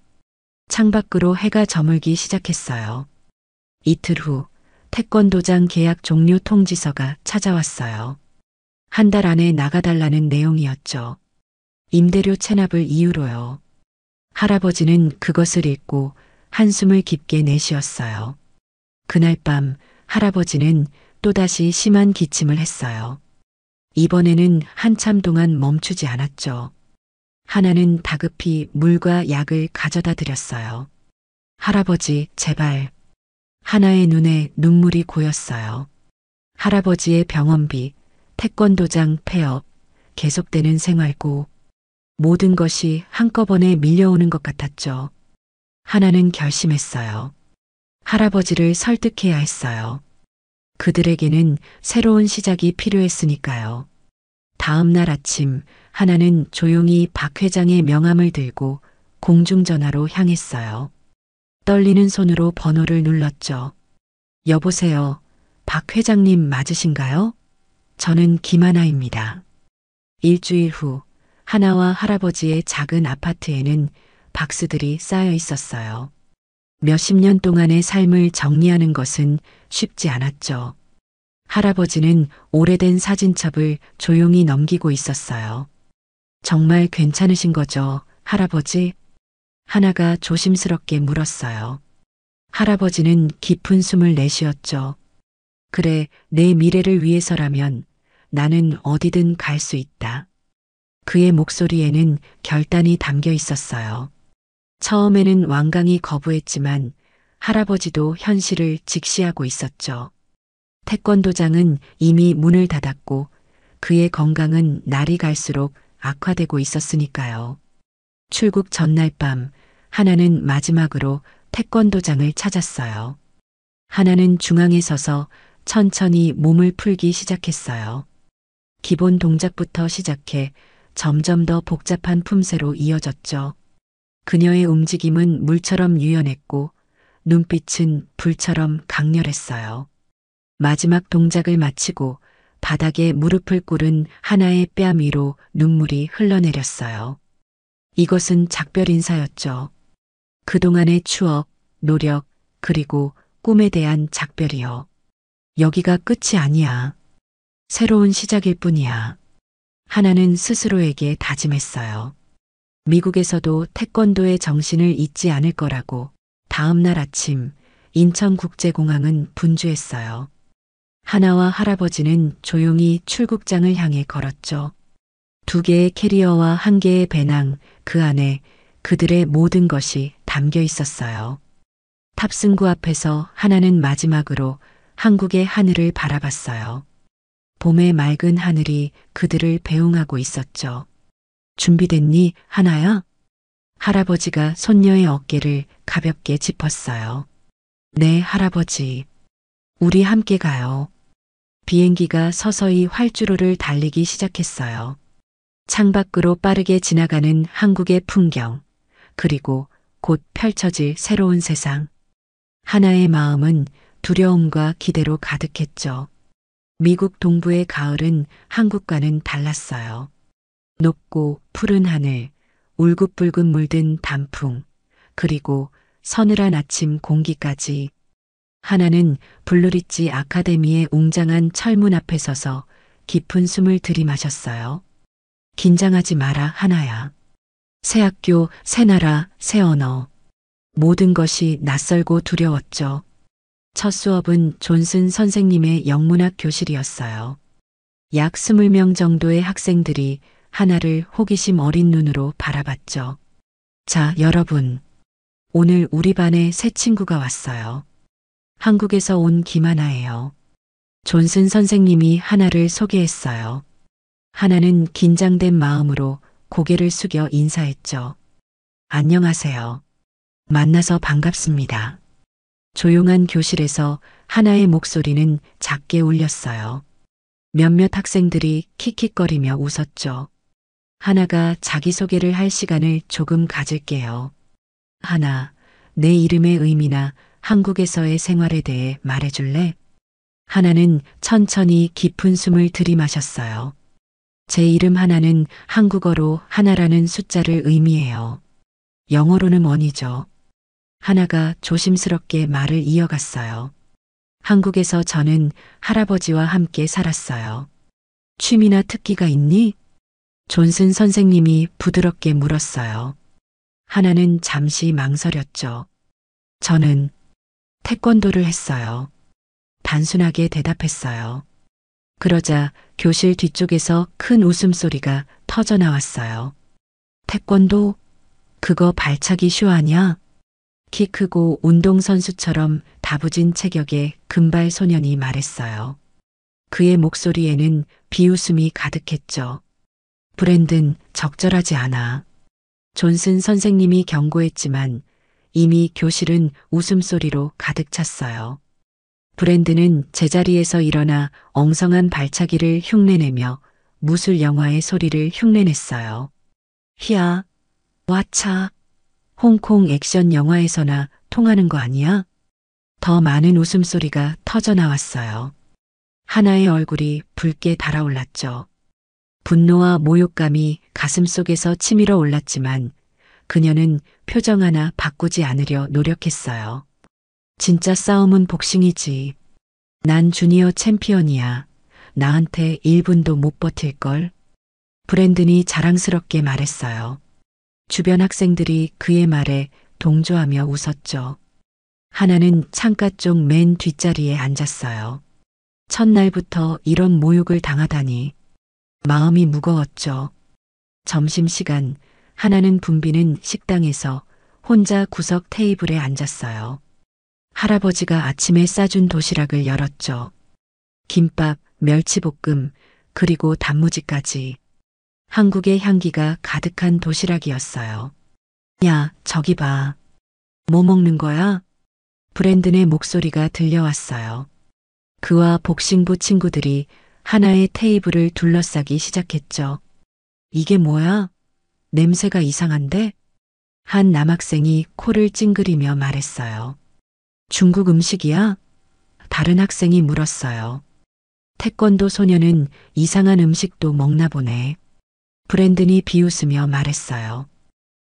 창밖으로 해가 저물기 시작했어요. 이틀 후 태권도장 계약 종료 통지서가 찾아왔어요. 한 달 안에 나가달라는 내용이었죠. 임대료 체납을 이유로요. 할아버지는 그것을 읽고 한숨을 깊게 내쉬었어요. 그날 밤 할아버지는 또다시 심한 기침을 했어요. 이번에는 한참 동안 멈추지 않았죠. 하나는 다급히 물과 약을 가져다 드렸어요. 할아버지, 제발. 하나의 눈에 눈물이 고였어요. 할아버지의 병원비, 태권도장 폐업, 계속되는 생활고, 모든 것이 한꺼번에 밀려오는 것 같았죠. 하나는 결심했어요. 할아버지를 설득해야 했어요. 그들에게는 새로운 시작이 필요했으니까요. 다음 날 아침, 하나는 조용히 박 회장의 명함을 들고 공중전화로 향했어요. 떨리는 손으로 번호를 눌렀죠. 여보세요. 박 회장님 맞으신가요? 저는 김하나입니다. 일주일 후, 하나와 할아버지의 작은 아파트에는 박스들이 쌓여 있었어요. 몇십 년 동안의 삶을 정리하는 것은 쉽지 않았죠. 할아버지는 오래된 사진첩을 조용히 넘기고 있었어요. 정말 괜찮으신 거죠, 할아버지? 하나가 조심스럽게 물었어요. 할아버지는 깊은 숨을 내쉬었죠. 그래, 내 미래를 위해서라면 나는 어디든 갈 수 있다. 그의 목소리에는 결단이 담겨 있었어요. 처음에는 완강히 거부했지만 할아버지도 현실을 직시하고 있었죠. 태권도장은 이미 문을 닫았고 그의 건강은 날이 갈수록 악화되고 있었으니까요. 출국 전날 밤 하나는 마지막으로 태권도장을 찾았어요. 하나는 중앙에 서서 천천히 몸을 풀기 시작했어요. 기본 동작부터 시작해 점점 더 복잡한 품새로 이어졌죠. 그녀의 움직임은 물처럼 유연했고 눈빛은 불처럼 강렬했어요. 마지막 동작을 마치고 바닥에 무릎을 꿇은 하나의 뺨 위로 눈물이 흘러내렸어요. 이것은 작별 인사였죠. 그동안의 추억, 노력, 그리고 꿈에 대한 작별이요. 여기가 끝이 아니야. 새로운 시작일 뿐이야. 하나는 스스로에게 다짐했어요. 미국에서도 태권도의 정신을 잊지 않을 거라고. 다음 날 아침 인천국제공항은 분주했어요. 하나와 할아버지는 조용히 출국장을 향해 걸었죠. 2개의 캐리어와 1개의 배낭, 그 안에 그들의 모든 것이 담겨 있었어요. 탑승구 앞에서 하나는 마지막으로 한국의 하늘을 바라봤어요. 봄의 맑은 하늘이 그들을 배웅하고 있었죠. 준비됐니, 하나야? 할아버지가 손녀의 어깨를 가볍게 짚었어요. 네, 할아버지. 우리 함께 가요. 비행기가 서서히 활주로를 달리기 시작했어요. 창밖으로 빠르게 지나가는 한국의 풍경, 그리고 곧 펼쳐질 새로운 세상. 하나의 마음은 두려움과 기대로 가득했죠. 미국 동부의 가을은 한국과는 달랐어요. 높고 푸른 하늘, 울긋불긋 물든 단풍, 그리고 서늘한 아침 공기까지. 하나는 블루리지 아카데미의 웅장한 철문 앞에 서서 깊은 숨을 들이마셨어요. 긴장하지 마라, 하나야. 새 학교, 새 나라, 새 언어. 모든 것이 낯설고 두려웠죠. 첫 수업은 존슨 선생님의 영문학 교실이었어요. 약 20명 정도의 학생들이 하나를 호기심 어린 눈으로 바라봤죠. 자, 여러분. 오늘 우리 반에 새 친구가 왔어요. 한국에서 온 김하나예요. 존슨 선생님이 하나를 소개했어요. 하나는 긴장된 마음으로 고개를 숙여 인사했죠. 안녕하세요. 만나서 반갑습니다. 조용한 교실에서 하나의 목소리는 작게 울렸어요. 몇몇 학생들이 킥킥거리며 웃었죠. 하나가 자기소개를 할 시간을 조금 가질게요. 하나, 내 이름의 의미나 한국에서의 생활에 대해 말해줄래? 하나는 천천히 깊은 숨을 들이마셨어요. 제 이름 하나는 한국어로 하나라는 숫자를 의미해요. 영어로는 원이죠. 하나가 조심스럽게 말을 이어갔어요. 한국에서 저는 할아버지와 함께 살았어요. 취미나 특기가 있니? 존슨 선생님이 부드럽게 물었어요. 하나는 잠시 망설였죠. 저는 태권도를 했어요. 단순하게 대답했어요. 그러자 교실 뒤쪽에서 큰 웃음소리가 터져 나왔어요. 태권도? 그거 발차기 쇼 아냐? 키 크고 운동선수처럼 다부진 체격의 금발 소년이 말했어요. 그의 목소리에는 비웃음이 가득했죠. 브랜든, 적절하지 않아. 존슨 선생님이 경고했지만 이미 교실은 웃음소리로 가득 찼어요. 브랜든은 제자리에서 일어나 엉성한 발차기를 흉내내며 무술 영화의 소리를 흉내냈어요. 히야, 와차, 홍콩 액션 영화에서나 통하는 거 아니야? 더 많은 웃음소리가 터져 나왔어요. 하나의 얼굴이 붉게 달아올랐죠. 분노와 모욕감이 가슴속에서 치밀어 올랐지만 그녀는 표정 하나 바꾸지 않으려 노력했어요. 진짜 싸움은 복싱이지. 난 주니어 챔피언이야. 나한테 1분도 못 버틸걸. 브랜든이 자랑스럽게 말했어요. 주변 학생들이 그의 말에 동조하며 웃었죠. 하나는 창가 쪽 맨 뒷자리에 앉았어요. 첫날부터 이런 모욕을 당하다니 마음이 무거웠죠. 점심시간 하나는 붐비는 식당에서 혼자 구석 테이블에 앉았어요. 할아버지가 아침에 싸준 도시락을 열었죠. 김밥, 멸치볶음, 그리고 단무지까지. 한국의 향기가 가득한 도시락이었어요. 야, 저기 봐. 뭐 먹는 거야? 브랜든의 목소리가 들려왔어요. 그와 복싱부 친구들이 하나의 테이블을 둘러싸기 시작했죠. 이게 뭐야? 냄새가 이상한데? 한 남학생이 코를 찡그리며 말했어요. 중국 음식이야? 다른 학생이 물었어요. 태권도 소녀는 이상한 음식도 먹나 보네. 브랜든이 비웃으며 말했어요.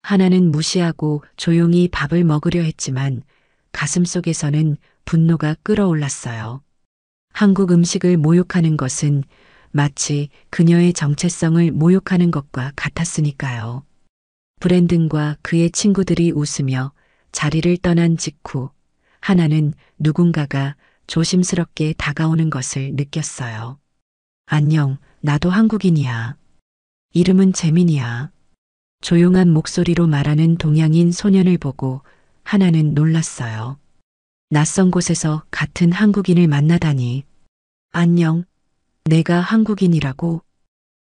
하나는 무시하고 조용히 밥을 먹으려 했지만 가슴속에서는 분노가 끓어올랐어요. 한국 음식을 모욕하는 것은 마치 그녀의 정체성을 모욕하는 것과 같았으니까요. 브랜든과 그의 친구들이 웃으며 자리를 떠난 직후 하나는 누군가가 조심스럽게 다가오는 것을 느꼈어요. 안녕, 나도 한국인이야. 이름은 재민이야. 조용한 목소리로 말하는 동양인 소년을 보고 하나는 놀랐어요. 낯선 곳에서 같은 한국인을 만나다니. 안녕, 내가 한국인이라고.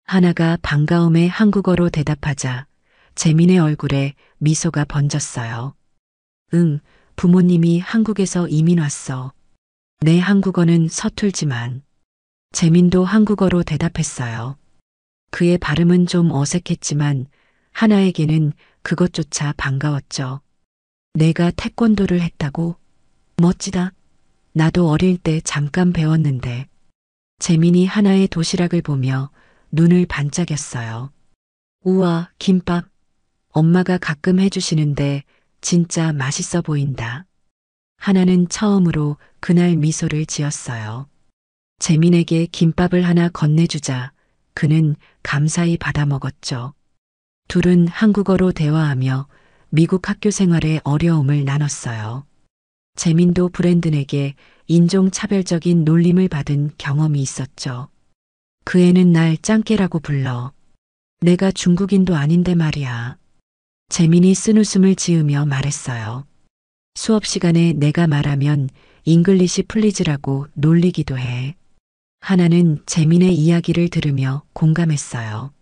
하나가 반가움에 한국어로 대답하자 재민의 얼굴에 미소가 번졌어요. 응, 부모님이 한국에서 이민 왔어. 내 한국어는 서툴지만. 재민도 한국어로 대답했어요. 그의 발음은 좀 어색했지만 하나에게는 그것조차 반가웠죠. 내가 태권도를 했다고? 멋지다. 나도 어릴 때 잠깐 배웠는데. 재민이 하나의 도시락을 보며 눈을 반짝였어요. 우와, 김밥. 엄마가 가끔 해주시는데 진짜 맛있어 보인다. 하나는 처음으로 그날 미소를 지었어요. 재민에게 김밥을 하나 건네주자 그는 감사히 받아 먹었죠. 둘은 한국어로 대화하며 미국 학교 생활의 어려움을 나눴어요. 재민도 브랜든에게 인종차별적인 놀림을 받은 경험이 있었죠. 그 애는 날 짱깨라고 불러. 내가 중국인도 아닌데 말이야. 재민이 쓴웃음을 지으며 말했어요. 수업 시간에 내가 말하면 잉글리시 플리즈라고 놀리기도 해. 하나는 재민의 이야기를 들으며 공감했어요.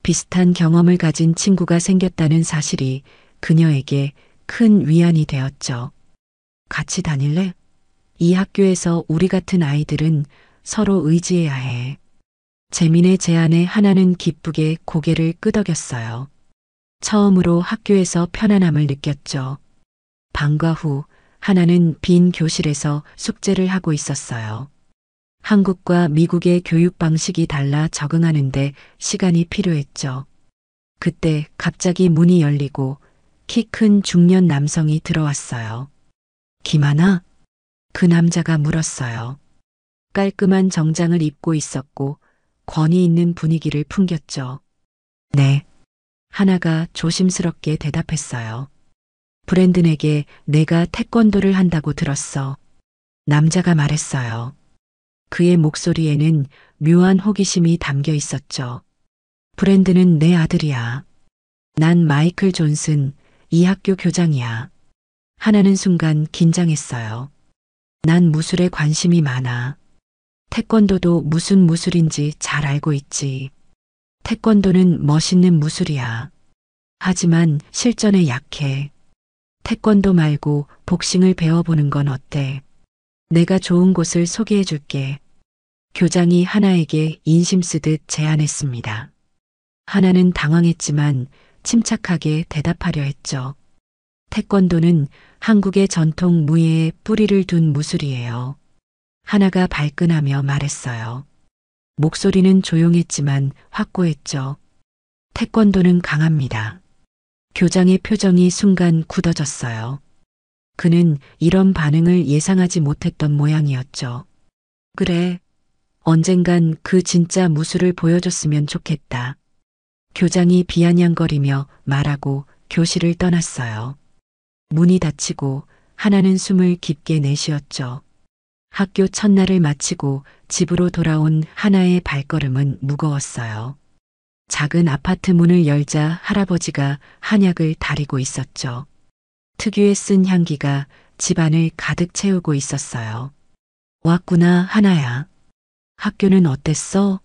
비슷한 경험을 가진 친구가 생겼다는 사실이 그녀에게 큰 위안이 되었죠. 같이 다닐래? 이 학교에서 우리 같은 아이들은 서로 의지해야 해. 재민의 제안에 하나는 기쁘게 고개를 끄덕였어요. 처음으로 학교에서 편안함을 느꼈죠. 방과 후 하나는 빈 교실에서 숙제를 하고 있었어요. 한국과 미국의 교육 방식이 달라 적응하는데 시간이 필요했죠. 그때 갑자기 문이 열리고 키 큰 중년 남성이 들어왔어요. 김하나? 그 남자가 물었어요. 깔끔한 정장을 입고 있었고 권위 있는 분위기를 풍겼죠. 네. 하나가 조심스럽게 대답했어요. 브랜든에게 내가 태권도를 한다고 들었어. 남자가 말했어요. 그의 목소리에는 묘한 호기심이 담겨 있었죠. 브랜든은 내 아들이야. 난 마이클 존슨, 이 학교 교장이야. 하나는 순간 긴장했어요. 난 무술에 관심이 많아. 태권도도 무슨 무술인지 잘 알고 있지. 태권도는 멋있는 무술이야. 하지만 실전에 약해. 태권도 말고 복싱을 배워보는 건 어때? 내가 좋은 곳을 소개해 줄게. 교장이 하나에게 인심 쓰듯 제안했습니다. 하나는 당황했지만 침착하게 대답하려 했죠. 태권도는 한국의 전통 무예에 뿌리를 둔 무술이에요. 하나가 발끈하며 말했어요. 목소리는 조용했지만 확고했죠. 태권도는 강합니다. 교장의 표정이 순간 굳어졌어요. 그는 이런 반응을 예상하지 못했던 모양이었죠. 그래. 언젠간 그 진짜 무술을 보여줬으면 좋겠다. 교장이 비아냥거리며 말하고 교실을 떠났어요. 문이 닫히고 하나는 숨을 깊게 내쉬었죠. 학교 첫날을 마치고 집으로 돌아온 하나의 발걸음은 무거웠어요. 작은 아파트 문을 열자 할아버지가 한약을 다리고 있었죠. 특유의 쓴 향기가 집안을 가득 채우고 있었어요. 왔구나, 하나야. 학교는 어땠어?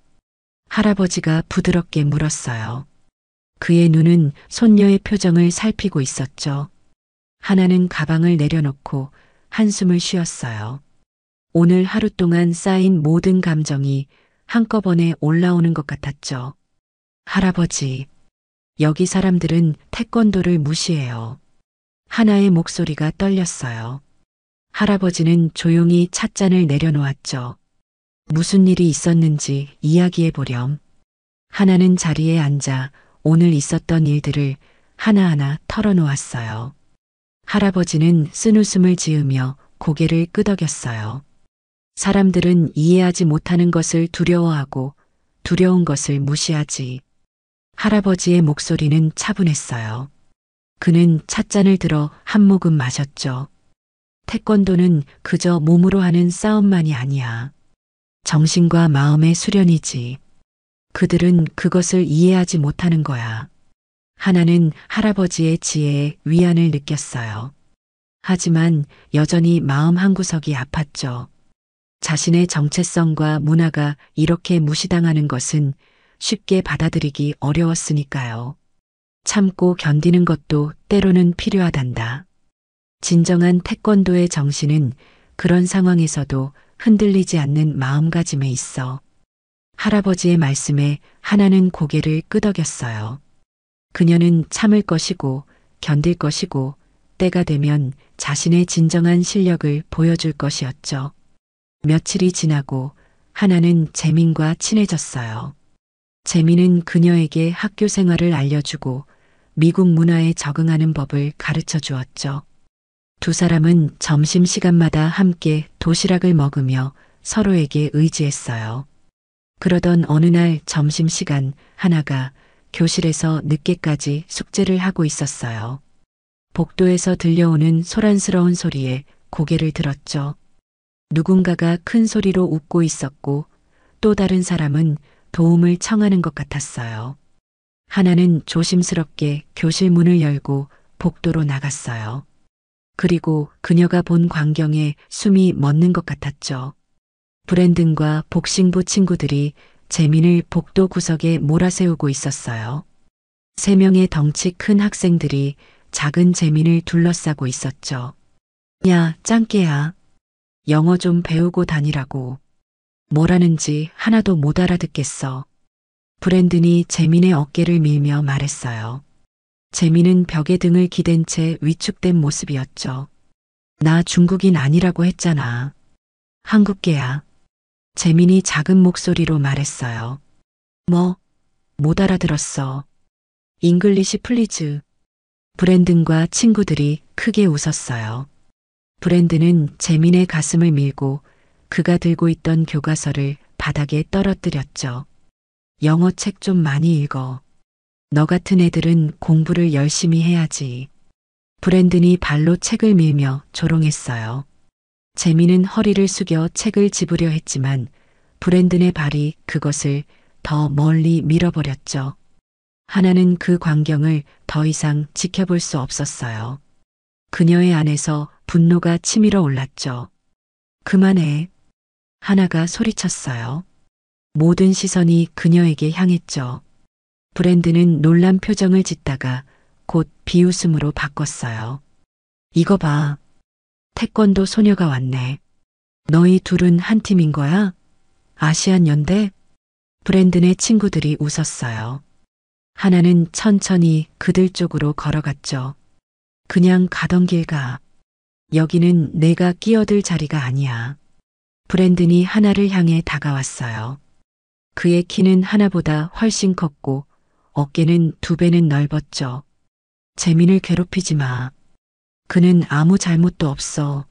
할아버지가 부드럽게 물었어요. 그의 눈은 손녀의 표정을 살피고 있었죠. 하나는 가방을 내려놓고 한숨을 쉬었어요. 오늘 하루 동안 쌓인 모든 감정이 한꺼번에 올라오는 것 같았죠. 할아버지, 여기 사람들은 태권도를 무시해요. 하나의 목소리가 떨렸어요. 할아버지는 조용히 찻잔을 내려놓았죠. 무슨 일이 있었는지 이야기해 보렴. 하나는 자리에 앉아 오늘 있었던 일들을 하나하나 털어놓았어요. 할아버지는 쓴웃음을 지으며 고개를 끄덕였어요. 사람들은 이해하지 못하는 것을 두려워하고 두려운 것을 무시하지. 할아버지의 목소리는 차분했어요. 그는 찻잔을 들어 한 모금 마셨죠. 태권도는 그저 몸으로 하는 싸움만이 아니야. 정신과 마음의 수련이지. 그들은 그것을 이해하지 못하는 거야. 하나는 할아버지의 지혜에 위안을 느꼈어요. 하지만 여전히 마음 한구석이 아팠죠. 자신의 정체성과 문화가 이렇게 무시당하는 것은 쉽게 받아들이기 어려웠으니까요. 참고 견디는 것도 때로는 필요하단다. 진정한 태권도의 정신은 그런 상황에서도 흔들리지 않는 마음가짐에 있어. 할아버지의 말씀에 하나는 고개를 끄덕였어요. 그녀는 참을 것이고 견딜 것이고 때가 되면 자신의 진정한 실력을 보여줄 것이었죠. 며칠이 지나고 하나는 재민과 친해졌어요. 재민은 그녀에게 학교 생활을 알려주고 미국 문화에 적응하는 법을 가르쳐 주었죠. 두 사람은 점심시간마다 함께 도시락을 먹으며 서로에게 의지했어요. 그러던 어느 날 점심시간 하나가 교실에서 늦게까지 숙제를 하고 있었어요. 복도에서 들려오는 소란스러운 소리에 고개를 들었죠. 누군가가 큰 소리로 웃고 있었고 또 다른 사람은 도움을 청하는 것 같았어요. 하나는 조심스럽게 교실 문을 열고 복도로 나갔어요. 그리고 그녀가 본 광경에 숨이 멎는 것 같았죠. 브랜든과 복싱부 친구들이 재민을 복도 구석에 몰아세우고 있었어요. 3명의 덩치 큰 학생들이 작은 재민을 둘러싸고 있었죠. 야, 짱깨야. 영어 좀 배우고 다니라고. 뭐라는지 하나도 못 알아듣겠어. 브랜든이 재민의 어깨를 밀며 말했어요. 재민은 벽에 등을 기댄 채 위축된 모습이었죠. 나 중국인 아니라고 했잖아. 한국계야. 재민이 작은 목소리로 말했어요. 뭐? 못 알아들었어. 잉글리시 플리즈. 브랜든과 친구들이 크게 웃었어요. 브랜든은 재민의 가슴을 밀고 그가 들고 있던 교과서를 바닥에 떨어뜨렸죠. 영어 책 좀 많이 읽어. 너 같은 애들은 공부를 열심히 해야지. 브랜든이 발로 책을 밀며 조롱했어요. 재민은 허리를 숙여 책을 집으려 했지만 브랜든의 발이 그것을 더 멀리 밀어버렸죠. 하나는 그 광경을 더 이상 지켜볼 수 없었어요. 그녀의 안에서 분노가 치밀어 올랐죠. 그만해. 하나가 소리쳤어요. 모든 시선이 그녀에게 향했죠. 브랜드는 놀란 표정을 짓다가 곧 비웃음으로 바꿨어요. 이거 봐. 태권도 소녀가 왔네. 너희 둘은 한 팀인 거야? 아시안 연대? 브랜든의 친구들이 웃었어요. 하나는 천천히 그들 쪽으로 걸어갔죠. 그냥 가던 길 가. 여기는 내가 끼어들 자리가 아니야. 브랜든이 하나를 향해 다가왔어요. 그의 키는 하나보다 훨씬 컸고 어깨는 2배는 넓었죠. 재민을 괴롭히지 마. 그는 아무 잘못도 없어.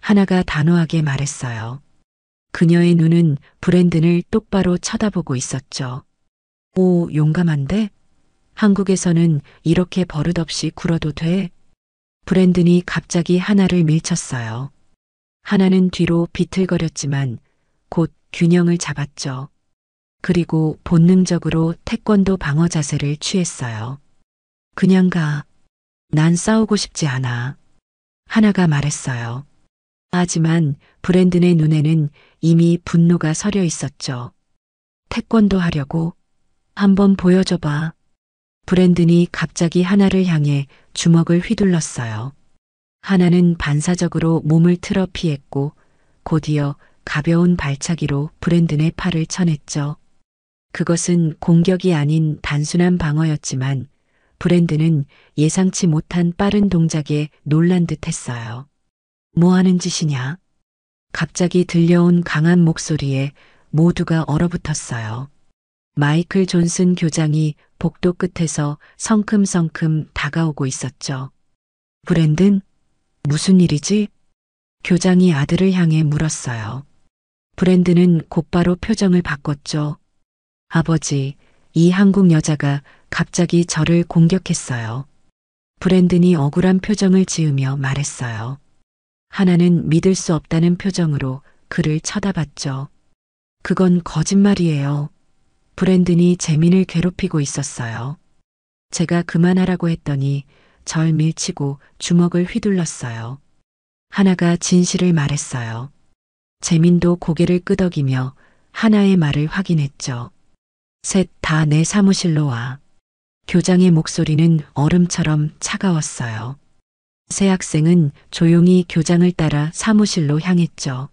하나가 단호하게 말했어요. 그녀의 눈은 브랜든을 똑바로 쳐다보고 있었죠. 오, 용감한데? 한국에서는 이렇게 버릇없이 굴어도 돼? 브랜든이 갑자기 하나를 밀쳤어요. 하나는 뒤로 비틀거렸지만 곧 균형을 잡았죠. 그리고 본능적으로 태권도 방어 자세를 취했어요. 그냥 가. 난 싸우고 싶지 않아. 하나가 말했어요. 하지만 브랜든의 눈에는 이미 분노가 서려 있었죠. 태권도 하려고? 한번 보여줘봐. 브랜든이 갑자기 하나를 향해 주먹을 휘둘렀어요. 하나는 반사적으로 몸을 틀어 피했고 곧이어 가벼운 발차기로 브랜든의 팔을 쳐냈죠. 그것은 공격이 아닌 단순한 방어였지만 브랜든은 예상치 못한 빠른 동작에 놀란 듯 했어요. 뭐 하는 짓이냐? 갑자기 들려온 강한 목소리에 모두가 얼어붙었어요. 마이클 존슨 교장이 복도 끝에서 성큼성큼 다가오고 있었죠. 브랜든? 무슨 일이지? 교장이 아들을 향해 물었어요. 브랜든은 곧바로 표정을 바꿨죠. 아버지, 이 한국 여자가 갑자기 저를 공격했어요. 브랜든이 억울한 표정을 지으며 말했어요. 하나는 믿을 수 없다는 표정으로 그를 쳐다봤죠. 그건 거짓말이에요. 브랜든이 재민을 괴롭히고 있었어요. 제가 그만하라고 했더니 절 밀치고 주먹을 휘둘렀어요. 하나가 진실을 말했어요. 재민도 고개를 끄덕이며 하나의 말을 확인했죠. 셋 다 내 사무실로 와. 교장의 목소리는 얼음처럼 차가웠어요. 새 학생은 조용히 교장을 따라 사무실로 향했죠.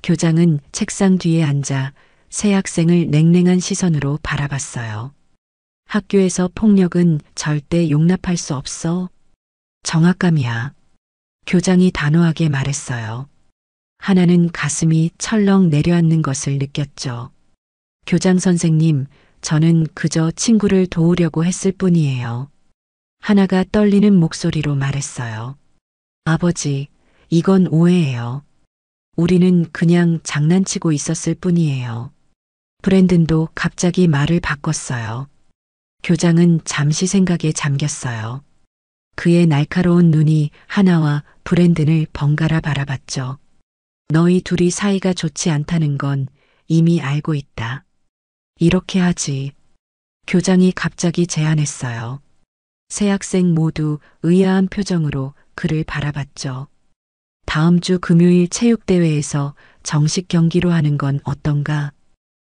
교장은 책상 뒤에 앉아 새 학생을 냉랭한 시선으로 바라봤어요. 학교에서 폭력은 절대 용납할 수 없어. 정학감이야. 교장이 단호하게 말했어요. 하나는 가슴이 철렁 내려앉는 것을 느꼈죠. 교장 선생님, 저는 그저 친구를 도우려고 했을 뿐이에요. 하나가 떨리는 목소리로 말했어요. 아버지, 이건 오해예요. 우리는 그냥 장난치고 있었을 뿐이에요. 브랜든도 갑자기 말을 바꿨어요. 교장은 잠시 생각에 잠겼어요. 그의 날카로운 눈이 하나와 브랜든을 번갈아 바라봤죠. 너희 둘이 사이가 좋지 않다는 건 이미 알고 있다. 이렇게 하지. 교장이 갑자기 제안했어요. 세 학생 모두 의아한 표정으로 그를 바라봤죠. 다음 주 금요일 체육대회에서 정식 경기로 하는 건 어떤가?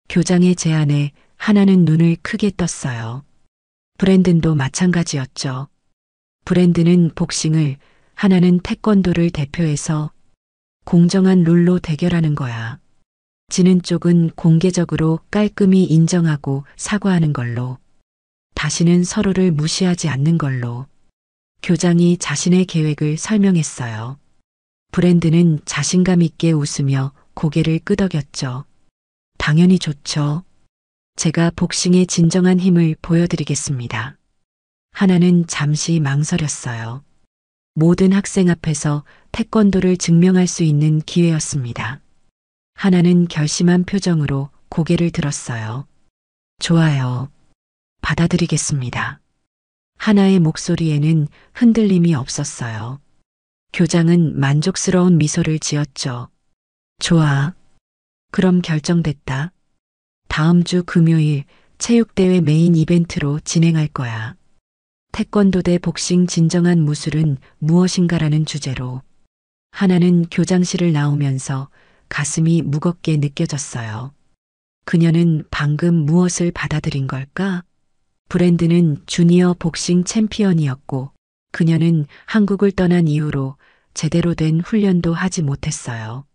교장의 제안에 하나는 눈을 크게 떴어요. 브랜든도 마찬가지였죠. 브랜든은 복싱을, 하나는 태권도를 대표해서 공정한 룰로 대결하는 거야. 지는 쪽은 공개적으로 깔끔히 인정하고 사과하는 걸로. 다시는 서로를 무시하지 않는 걸로. 교장이 자신의 계획을 설명했어요. 브랜든은 자신감 있게 웃으며 고개를 끄덕였죠. 당연히 좋죠. 제가 복싱의 진정한 힘을 보여드리겠습니다. 하나는 잠시 망설였어요. 모든 학생 앞에서 태권도를 증명할 수 있는 기회였습니다. 하나는 결심한 표정으로 고개를 들었어요. 좋아요. 받아들이겠습니다. 하나의 목소리에는 흔들림이 없었어요. 교장은 만족스러운 미소를 지었죠. 좋아. 그럼 결정됐다. 다음 주 금요일 체육대회 메인 이벤트로 진행할 거야. 태권도 대 복싱 진정한 무술은 무엇인가라는 주제로. 하나는 교장실을 나오면서 가슴이 무겁게 느껴졌어요. 그녀는 방금 무엇을 받아들인 걸까? 브랜드는 주니어 복싱 챔피언이었고 그녀는 한국을 떠난 이후로 제대로 된 훈련도 하지 못했어요.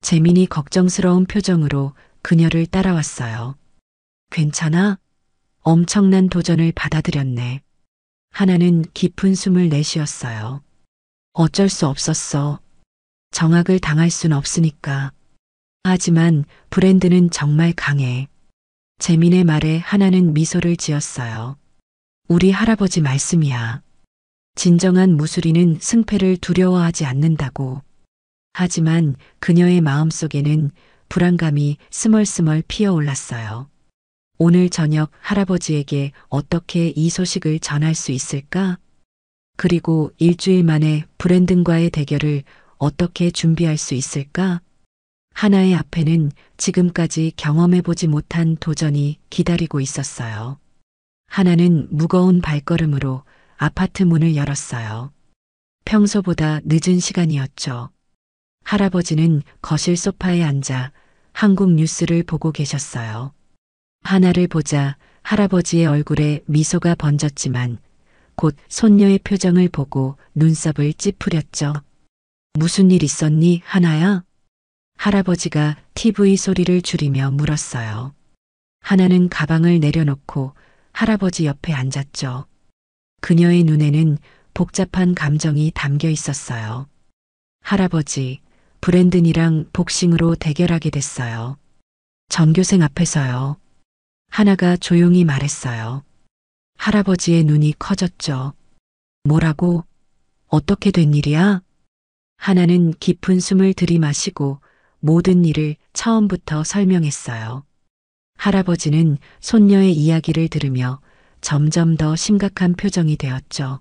재민이 걱정스러운 표정으로 그녀를 따라왔어요. 괜찮아? 엄청난 도전을 받아들였네. 하나는 깊은 숨을 내쉬었어요. 어쩔 수 없었어. 정학을 당할 순 없으니까. 하지만 브랜드는 정말 강해. 재민의 말에 하나는 미소를 지었어요. 우리 할아버지 말씀이야. 진정한 무술인은 승패를 두려워하지 않는다고. 하지만 그녀의 마음속에는 불안감이 스멀스멀 피어올랐어요. 오늘 저녁 할아버지에게 어떻게 이 소식을 전할 수 있을까? 그리고 일주일 만에 브랜든과의 대결을 어떻게 준비할 수 있을까? 하나의 앞에는 지금까지 경험해보지 못한 도전이 기다리고 있었어요. 하나는 무거운 발걸음으로 아파트 문을 열었어요. 평소보다 늦은 시간이었죠. 할아버지는 거실 소파에 앉아 한국 뉴스를 보고 계셨어요. 하나를 보자 할아버지의 얼굴에 미소가 번졌지만 곧 손녀의 표정을 보고 눈썹을 찌푸렸죠. 무슨 일 있었니, 하나야? 할아버지가 TV 소리를 줄이며 물었어요. 하나는 가방을 내려놓고 할아버지 옆에 앉았죠. 그녀의 눈에는 복잡한 감정이 담겨 있었어요. 할아버지, 브랜든이랑 복싱으로 대결하게 됐어요. 전교생 앞에서요. 하나가 조용히 말했어요. 할아버지의 눈이 커졌죠. 뭐라고? 어떻게 된 일이야? 하나는 깊은 숨을 들이마시고 모든 일을 처음부터 설명했어요. 할아버지는 손녀의 이야기를 들으며 점점 더 심각한 표정이 되었죠.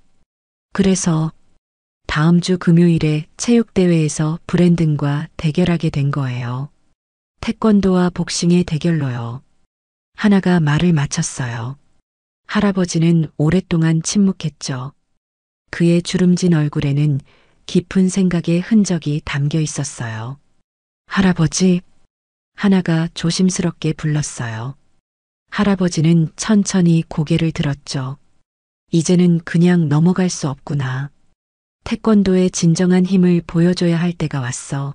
그래서 다음 주 금요일에 체육대회에서 브랜든과 대결하게 된 거예요. 태권도와 복싱의 대결로요. 하나가 말을 마쳤어요. 할아버지는 오랫동안 침묵했죠. 그의 주름진 얼굴에는 깊은 생각의 흔적이 담겨 있었어요. 할아버지, 하나가 조심스럽게 불렀어요. 할아버지는 천천히 고개를 들었죠. 이제는 그냥 넘어갈 수 없구나. 태권도의 진정한 힘을 보여줘야 할 때가 왔어.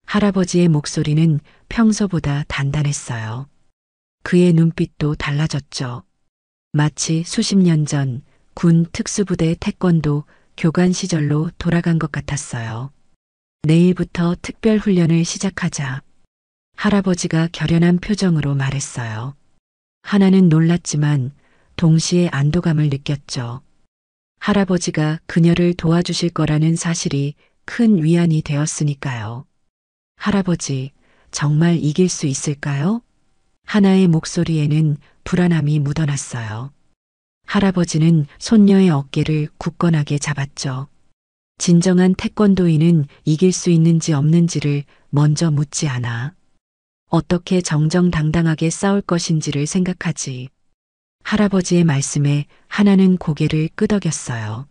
할아버지의 목소리는 평소보다 단단했어요. 그의 눈빛도 달라졌죠. 마치 수십 년 전 군 특수부대 태권도 교관 시절로 돌아간 것 같았어요. 내일부터 특별 훈련을 시작하자. 할아버지가 결연한 표정으로 말했어요. 하나는 놀랐지만 동시에 안도감을 느꼈죠. 할아버지가 그녀를 도와주실 거라는 사실이 큰 위안이 되었으니까요. 할아버지, 정말 이길 수 있을까요? 하나의 목소리에는 불안함이 묻어났어요. 할아버지는 손녀의 어깨를 굳건하게 잡았죠. 진정한 태권도인은 이길 수 있는지 없는지를 먼저 묻지 않아. 어떻게 정정당당하게 싸울 것인지를 생각하지. 할아버지의 말씀에 하나는 고개를 끄덕였어요.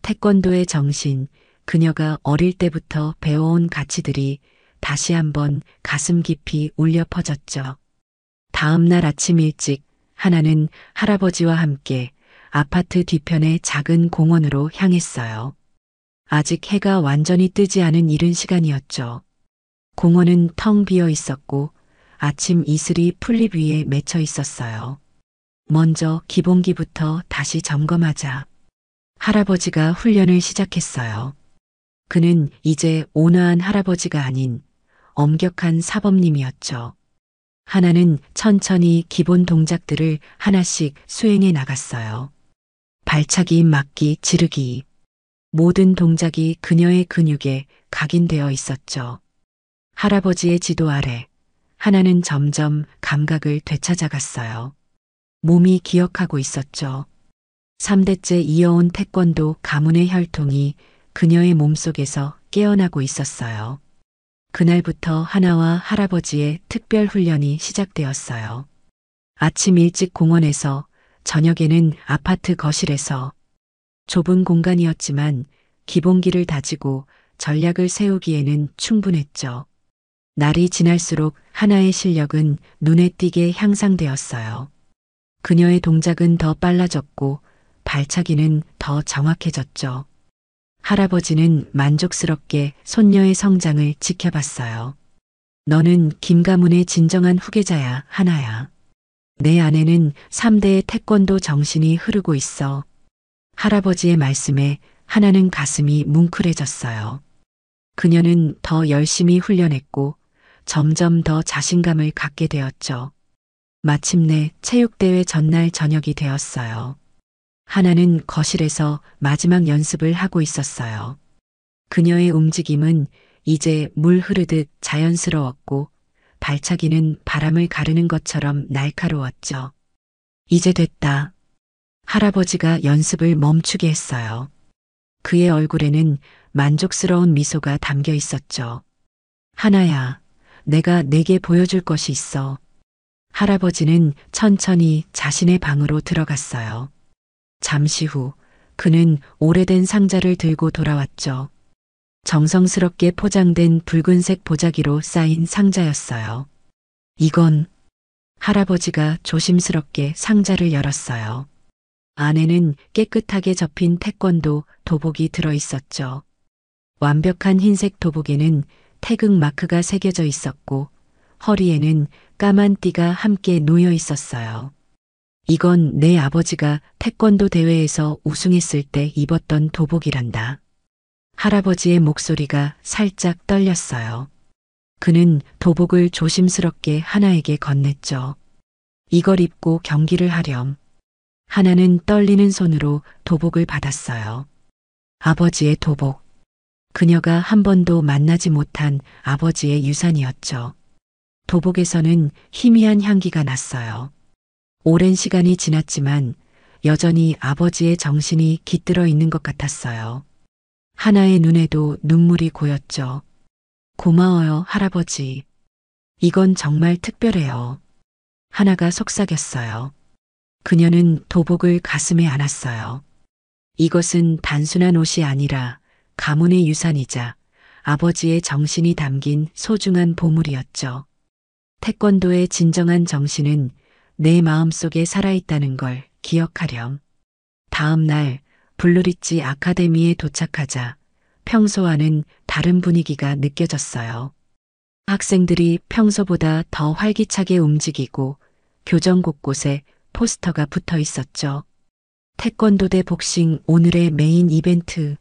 태권도의 정신, 그녀가 어릴 때부터 배워온 가치들이 다시 한번 가슴 깊이 울려 퍼졌죠. 다음 날 아침 일찍 하나는 할아버지와 함께 아파트 뒤편의 작은 공원으로 향했어요. 아직 해가 완전히 뜨지 않은 이른 시간이었죠. 공원은 텅 비어 있었고 아침 이슬이 풀잎 위에 맺혀 있었어요. 먼저 기본기부터 다시 점검하자. 할아버지가 훈련을 시작했어요. 그는 이제 온화한 할아버지가 아닌 엄격한 사범님이었죠. 하나는 천천히 기본 동작들을 하나씩 수행해 나갔어요. 발차기, 막기, 지르기. 모든 동작이 그녀의 근육에 각인되어 있었죠. 할아버지의 지도 아래 하나는 점점 감각을 되찾아갔어요. 몸이 기억하고 있었죠. 3대째 이어온 태권도 가문의 혈통이 그녀의 몸속에서 깨어나고 있었어요. 그날부터 하나와 할아버지의 특별 훈련이 시작되었어요. 아침 일찍 공원에서, 저녁에는 아파트 거실에서. 좁은 공간이었지만 기본기를 다지고 전략을 세우기에는 충분했죠. 날이 지날수록 하나의 실력은 눈에 띄게 향상되었어요. 그녀의 동작은 더 빨라졌고 발차기는 더 정확해졌죠. 할아버지는 만족스럽게 손녀의 성장을 지켜봤어요. 너는 김가문의 진정한 후계자야, 하나야. 내 안에는 3대의 태권도 정신이 흐르고 있어. 할아버지의 말씀에 하나는 가슴이 뭉클해졌어요. 그녀는 더 열심히 훈련했고 점점 더 자신감을 갖게 되었죠. 마침내 체육대회 전날 저녁이 되었어요. 하나는 거실에서 마지막 연습을 하고 있었어요. 그녀의 움직임은 이제 물 흐르듯 자연스러웠고 발차기는 바람을 가르는 것처럼 날카로웠죠. 이제 됐다. 할아버지가 연습을 멈추게 했어요. 그의 얼굴에는 만족스러운 미소가 담겨 있었죠. 하나야, 내가 내게 보여줄 것이 있어. 할아버지는 천천히 자신의 방으로 들어갔어요. 잠시 후 그는 오래된 상자를 들고 돌아왔죠. 정성스럽게 포장된 붉은색 보자기로 쌓인 상자였어요. 이건 할아버지가 조심스럽게 상자를 열었어요. 안에는 깨끗하게 접힌 태권도 도복이 들어 있었죠. 완벽한 흰색 도복에는 태극 마크가 새겨져 있었고 허리에는 까만 띠가 함께 놓여 있었어요. 이건 내 아버지가 태권도 대회에서 우승했을 때 입었던 도복이란다. 할아버지의 목소리가 살짝 떨렸어요. 그는 도복을 조심스럽게 하나에게 건넸죠. 이걸 입고 경기를 하렴. 하나는 떨리는 손으로 도복을 받았어요. 아버지의 도복. 그녀가 한 번도 만나지 못한 아버지의 유산이었죠. 도복에서는 희미한 향기가 났어요. 오랜 시간이 지났지만 여전히 아버지의 정신이 깃들어 있는 것 같았어요. 하나의 눈에도 눈물이 고였죠. 고마워요, 할아버지. 이건 정말 특별해요. 하나가 속삭였어요. 그녀는 도복을 가슴에 안았어요. 이것은 단순한 옷이 아니라 가문의 유산이자 아버지의 정신이 담긴 소중한 보물이었죠. 태권도의 진정한 정신은 내 마음속에 살아있다는 걸 기억하렴. 다음 날 블루리지 아카데미에 도착하자 평소와는 다른 분위기가 느껴졌어요. 학생들이 평소보다 더 활기차게 움직이고 교정 곳곳에 포스터가 붙어 있었죠. 태권도 대 복싱 오늘의 메인 이벤트.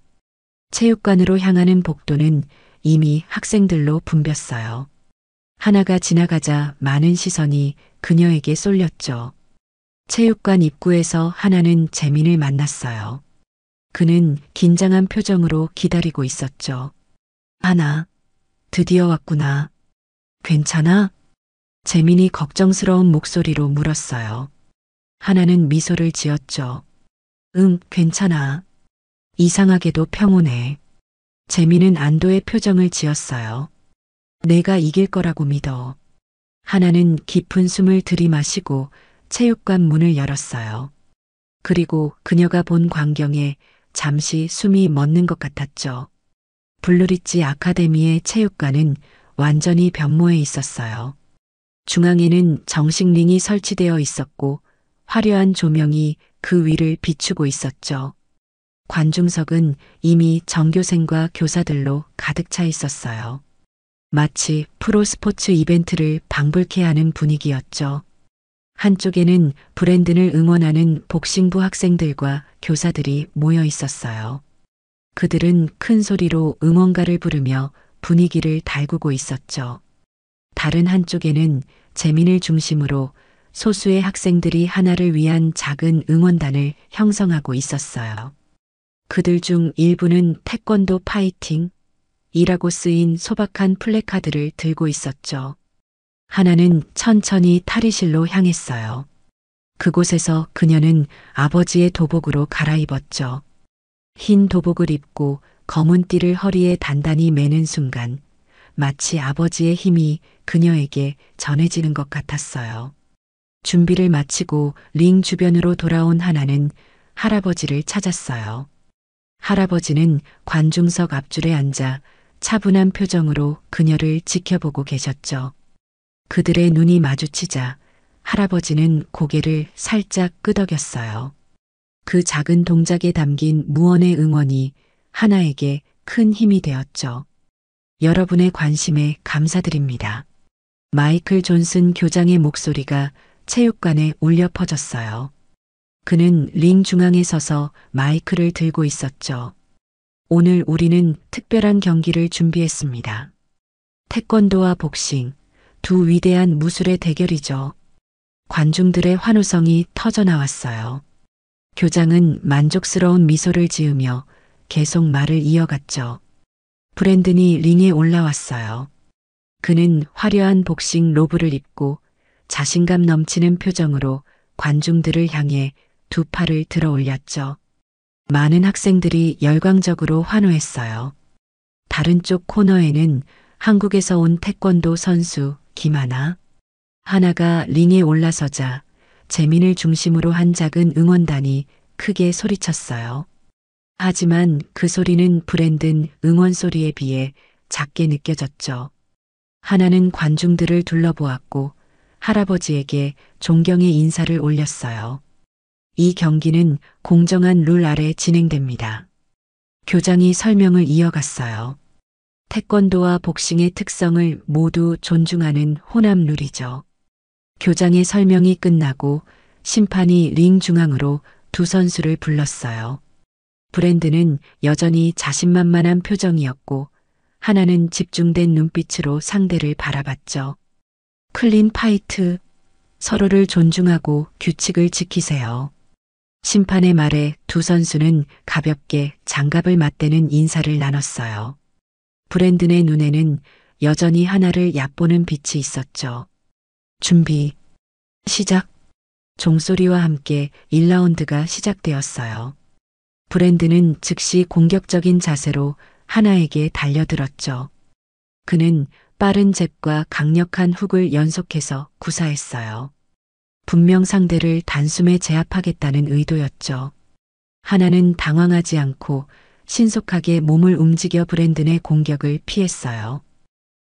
체육관으로 향하는 복도는 이미 학생들로 붐볐어요. 하나가 지나가자 많은 시선이 그녀에게 쏠렸죠. 체육관 입구에서 하나는 재민을 만났어요. 그는 긴장한 표정으로 기다리고 있었죠. 하나, 드디어 왔구나. 괜찮아? 재민이 걱정스러운 목소리로 물었어요. 하나는 미소를 지었죠. 응, 괜찮아. 이상하게도 평온해. 재민은 안도의 표정을 지었어요. 내가 이길 거라고 믿어. 하나는 깊은 숨을 들이마시고 체육관 문을 열었어요. 그리고 그녀가 본 광경에 잠시 숨이 멎는 것 같았죠. 블루리지 아카데미의 체육관은 완전히 변모해 있었어요. 중앙에는 정식 링이 설치되어 있었고 화려한 조명이 그 위를 비추고 있었죠. 관중석은 이미 전교생과 교사들로 가득 차 있었어요. 마치 프로 스포츠 이벤트를 방불케 하는 분위기였죠. 한쪽에는 브랜든을 응원하는 복싱부 학생들과 교사들이 모여 있었어요. 그들은 큰 소리로 응원가를 부르며 분위기를 달구고 있었죠. 다른 한쪽에는 재민을 중심으로 소수의 학생들이 하나를 위한 작은 응원단을 형성하고 있었어요. 그들 중 일부는 태권도 파이팅 이라고 쓰인 소박한 플래카드를 들고 있었죠. 하나는 천천히 탈의실로 향했어요. 그곳에서 그녀는 아버지의 도복으로 갈아입었죠. 흰 도복을 입고 검은 띠를 허리에 단단히 매는 순간 마치 아버지의 힘이 그녀에게 전해지는 것 같았어요. 준비를 마치고 링 주변으로 돌아온 하나는 할아버지를 찾았어요. 할아버지는 관중석 앞줄에 앉아 차분한 표정으로 그녀를 지켜보고 계셨죠. 그들의 눈이 마주치자 할아버지는 고개를 살짝 끄덕였어요. 그 작은 동작에 담긴 무언의 응원이 하나에게 큰 힘이 되었죠. 여러분의 관심에 감사드립니다. 마이클 존슨 교장의 목소리가 체육관에 울려 퍼졌어요. 그는 링 중앙에 서서 마이크를 들고 있었죠. 오늘 우리는 특별한 경기를 준비했습니다. 태권도와 복싱, 두 위대한 무술의 대결이죠. 관중들의 환호성이 터져 나왔어요. 교장은 만족스러운 미소를 지으며 계속 말을 이어갔죠. 브랜든이 링에 올라왔어요. 그는 화려한 복싱 로브를 입고 자신감 넘치는 표정으로 관중들을 향해 두 팔을 들어 올렸죠. 많은 학생들이 열광적으로 환호했어요. 다른 쪽 코너에는 한국에서 온 태권도 선수 김하나, 하나가 링에 올라서자 재민을 중심으로 한 작은 응원단이 크게 소리쳤어요. 하지만 그 소리는 브랜든 응원 소리에 비해 작게 느껴졌죠. 하나는 관중들을 둘러보았고 할아버지에게 존경의 인사를 올렸어요. 이 경기는 공정한 룰 아래 진행됩니다. 교장이 설명을 이어갔어요. 태권도와 복싱의 특성을 모두 존중하는 혼합 룰이죠. 교장의 설명이 끝나고 심판이 링 중앙으로 두 선수를 불렀어요. 브랜드는 여전히 자신만만한 표정이었고 하나는 집중된 눈빛으로 상대를 바라봤죠. 클린 파이트, 서로를 존중하고 규칙을 지키세요. 심판의 말에 두 선수는 가볍게 장갑을 맞대는 인사를 나눴어요. 브랜든의 눈에는 여전히 하나를 얕보는 빛이 있었죠. 준비, 시작. 종소리와 함께 1라운드가 시작되었어요. 브랜든은 즉시 공격적인 자세로 하나에게 달려들었죠. 그는 빠른 잽과 강력한 훅을 연속해서 구사했어요. 분명 상대를 단숨에 제압하겠다는 의도였죠. 하나는 당황하지 않고 신속하게 몸을 움직여 브랜든의 공격을 피했어요.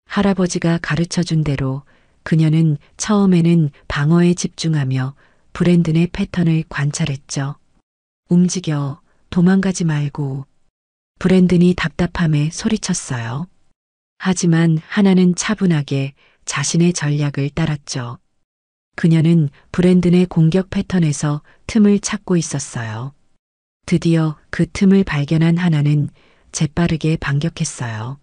할아버지가 가르쳐준 대로 그녀는 처음에는 방어에 집중하며 브랜든의 패턴을 관찰했죠. 움직여, 도망가지 말고. 브랜든이 답답함에 소리쳤어요. 하지만 하나는 차분하게 자신의 전략을 따랐죠. 그녀는 브랜든의 공격 패턴에서 틈을 찾고 있었어요. 드디어 그 틈을 발견한 하나는 재빠르게 반격했어요.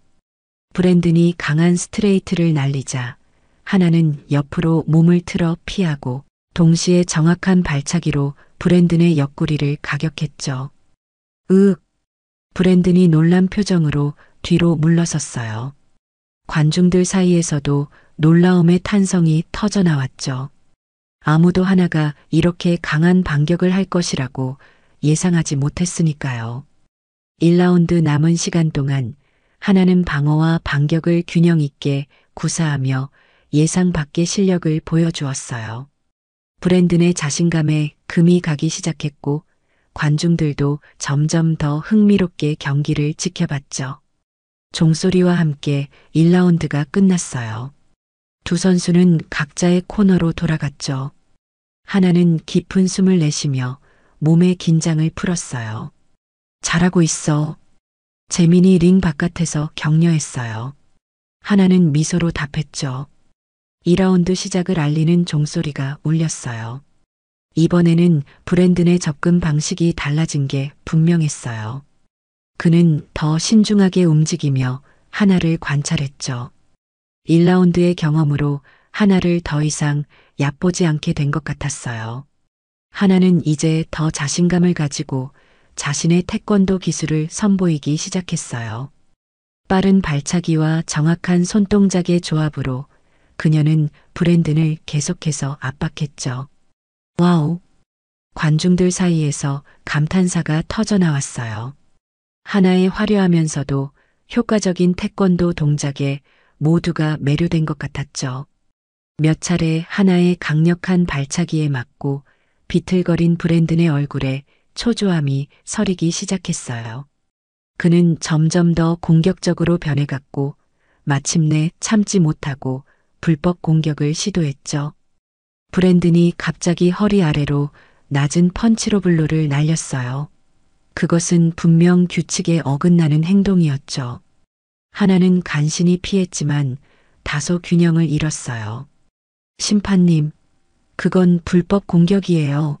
브랜든이 강한 스트레이트를 날리자 하나는 옆으로 몸을 틀어 피하고 동시에 정확한 발차기로 브랜든의 옆구리를 가격했죠. 으윽! 브랜든이 놀란 표정으로 뒤로 물러섰어요. 관중들 사이에서도 놀라움의 탄성이 터져 나왔죠. 아무도 하나가 이렇게 강한 반격을 할 것이라고 예상하지 못했으니까요. 1라운드 남은 시간 동안 하나는 방어와 반격을 균형 있게 구사하며 예상 밖의 실력을 보여주었어요. 브랜든의 자신감에 금이 가기 시작했고 관중들도 점점 더 흥미롭게 경기를 지켜봤죠. 종소리와 함께 1라운드가 끝났어요. 두 선수는 각자의 코너로 돌아갔죠. 하나는 깊은 숨을 내쉬며 몸의 긴장을 풀었어요. 잘하고 있어. 재민이 링 바깥에서 격려했어요. 하나는 미소로 답했죠. 2라운드 시작을 알리는 종소리가 울렸어요. 이번에는 브랜든의 접근 방식이 달라진 게 분명했어요. 그는 더 신중하게 움직이며 하나를 관찰했죠. 1라운드의 경험으로 하나를 더 이상 얕보지 않게 된 것 같았어요. 하나는 이제 더 자신감을 가지고 자신의 태권도 기술을 선보이기 시작했어요. 빠른 발차기와 정확한 손동작의 조합으로 그녀는 브랜든을 계속해서 압박했죠. 와우! 관중들 사이에서 감탄사가 터져 나왔어요. 하나의 화려하면서도 효과적인 태권도 동작에 모두가 매료된 것 같았죠. 몇 차례 하나의 강력한 발차기에 맞고 비틀거린 브랜든의 얼굴에 초조함이 서리기 시작했어요. 그는 점점 더 공격적으로 변해갔고 마침내 참지 못하고 불법 공격을 시도했죠. 브랜든이 갑자기 허리 아래로 낮은 펀치로 블로를 날렸어요. 그것은 분명 규칙에 어긋나는 행동이었죠. 하나는 간신히 피했지만 다소 균형을 잃었어요. 심판님, 그건 불법 공격이에요.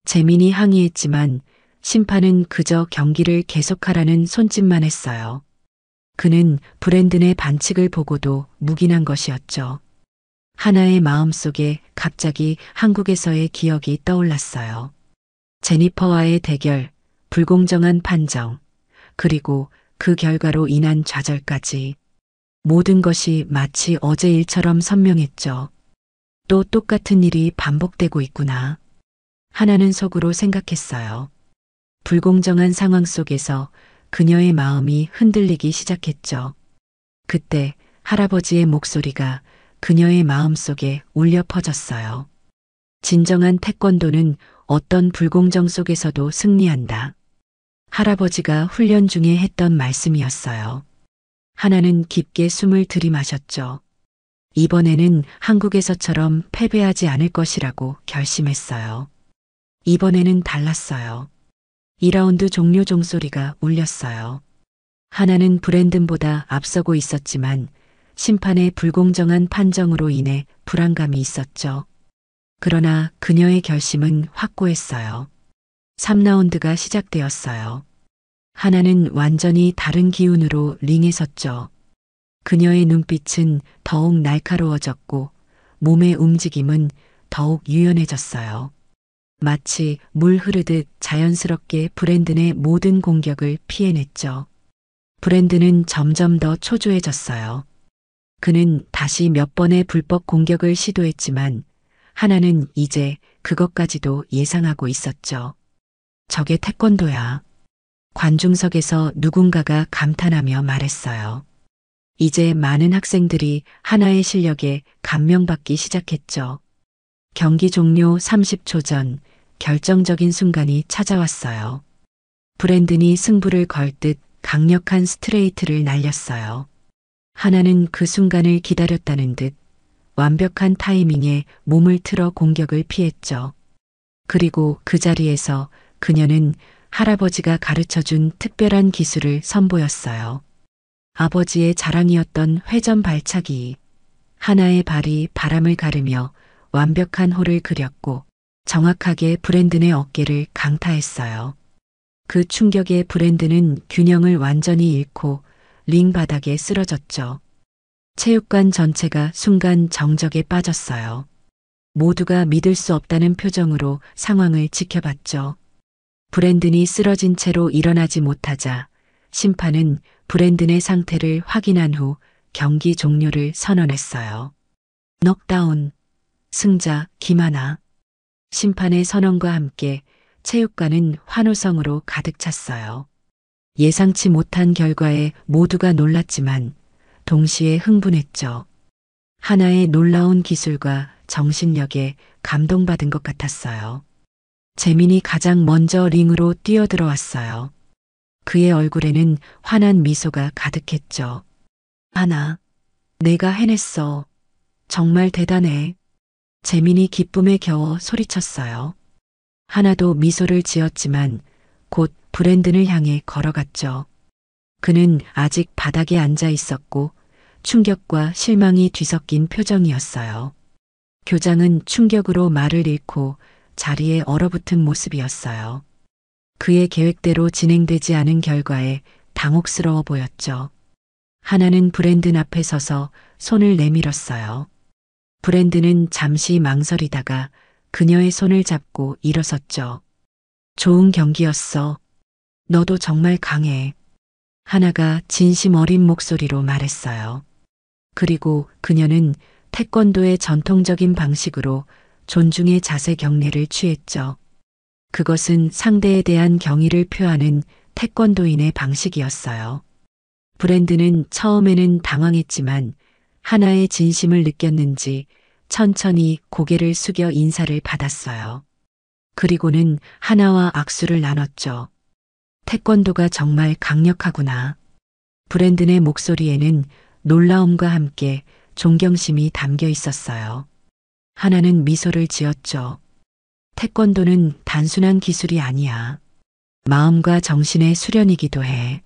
재민이 항의했지만 심판은 그저 경기를 계속하라는 손짓만 했어요. 그는 브랜든의 반칙을 보고도 묵인한 것이었죠. 하나의 마음속에 갑자기 한국에서의 기억이 떠올랐어요. 제니퍼와의 대결, 불공정한 판정, 그리고 그 결과로 인한 좌절까지. 모든 것이 마치 어제 일처럼 선명했죠. 또 똑같은 일이 반복되고 있구나. 하나는 속으로 생각했어요. 불공정한 상황 속에서 그녀의 마음이 흔들리기 시작했죠. 그때 할아버지의 목소리가 그녀의 마음속에 울려 퍼졌어요. 진정한 태권도는 어떤 불공정 속에서도 승리한다. 할아버지가 훈련 중에 했던 말씀이었어요. 하나는 깊게 숨을 들이마셨죠. 이번에는 한국에서처럼 패배하지 않을 것이라고 결심했어요. 이번에는 달랐어요. 2라운드 종료 종소리가 울렸어요. 하나는 브랜든보다 앞서고 있었지만 심판의 불공정한 판정으로 인해 불안감이 있었죠. 그러나 그녀의 결심은 확고했어요. 3라운드가 시작되었어요. 하나는 완전히 다른 기운으로 링에 섰죠. 그녀의 눈빛은 더욱 날카로워졌고 몸의 움직임은 더욱 유연해졌어요. 마치 물 흐르듯 자연스럽게 브랜든의 모든 공격을 피해냈죠. 브랜든은 점점 더 초조해졌어요. 그는 다시 몇 번의 불법 공격을 시도했지만 하나는 이제 그것까지도 예상하고 있었죠. 저게 태권도야. 관중석에서 누군가가 감탄하며 말했어요. 이제 많은 학생들이 하나의 실력에 감명받기 시작했죠. 경기 종료 30초 전 결정적인 순간이 찾아왔어요. 브랜든이 승부를 걸 듯 강력한 스트레이트를 날렸어요. 하나는 그 순간을 기다렸다는 듯 완벽한 타이밍에 몸을 틀어 공격을 피했죠. 그리고 그 자리에서 그녀는 할아버지가 가르쳐준 특별한 기술을 선보였어요. 아버지의 자랑이었던 회전 발차기. 하나의 발이 바람을 가르며 완벽한 홀을 그렸고 정확하게 브랜든의 어깨를 강타했어요. 그 충격에 브랜든은 균형을 완전히 잃고 링 바닥에 쓰러졌죠. 체육관 전체가 순간 정적에 빠졌어요. 모두가 믿을 수 없다는 표정으로 상황을 지켜봤죠. 브랜든이 쓰러진 채로 일어나지 못하자 심판은 브랜든의 상태를 확인한 후 경기 종료를 선언했어요. 넉다운, 승자 김하나. 심판의 선언과 함께 체육관은 환호성으로 가득 찼어요. 예상치 못한 결과에 모두가 놀랐지만 동시에 흥분했죠. 하나의 놀라운 기술과 정신력에 감동받은 것 같았어요. 재민이 가장 먼저 링으로 뛰어들어왔어요. 그의 얼굴에는 환한 미소가 가득했죠. 하나, 내가 해냈어. 정말 대단해. 재민이 기쁨에 겨워 소리쳤어요. 하나도 미소를 지었지만 곧 브랜든을 향해 걸어갔죠. 그는 아직 바닥에 앉아 있었고 충격과 실망이 뒤섞인 표정이었어요. 교장은 충격으로 말을 잃고 자리에 얼어붙은 모습이었어요. 그의 계획대로 진행되지 않은 결과에 당혹스러워 보였죠. 하나는 브랜든 앞에 서서 손을 내밀었어요. 브랜든은 잠시 망설이다가 그녀의 손을 잡고 일어섰죠. 좋은 경기였어. 너도 정말 강해. 하나가 진심 어린 목소리로 말했어요. 그리고 그녀는 태권도의 전통적인 방식으로 존중의 자세 경례를 취했죠. 그것은 상대에 대한 경의를 표하는 태권도인의 방식이었어요. 브랜든은 처음에는 당황했지만 하나의 진심을 느꼈는지 천천히 고개를 숙여 인사를 받았어요. 그리고는 하나와 악수를 나눴죠. 태권도가 정말 강력하구나. 브랜든의 목소리에는 놀라움과 함께 존경심이 담겨 있었어요. 하나는 미소를 지었죠. 태권도는 단순한 기술이 아니야. 마음과 정신의 수련이기도 해.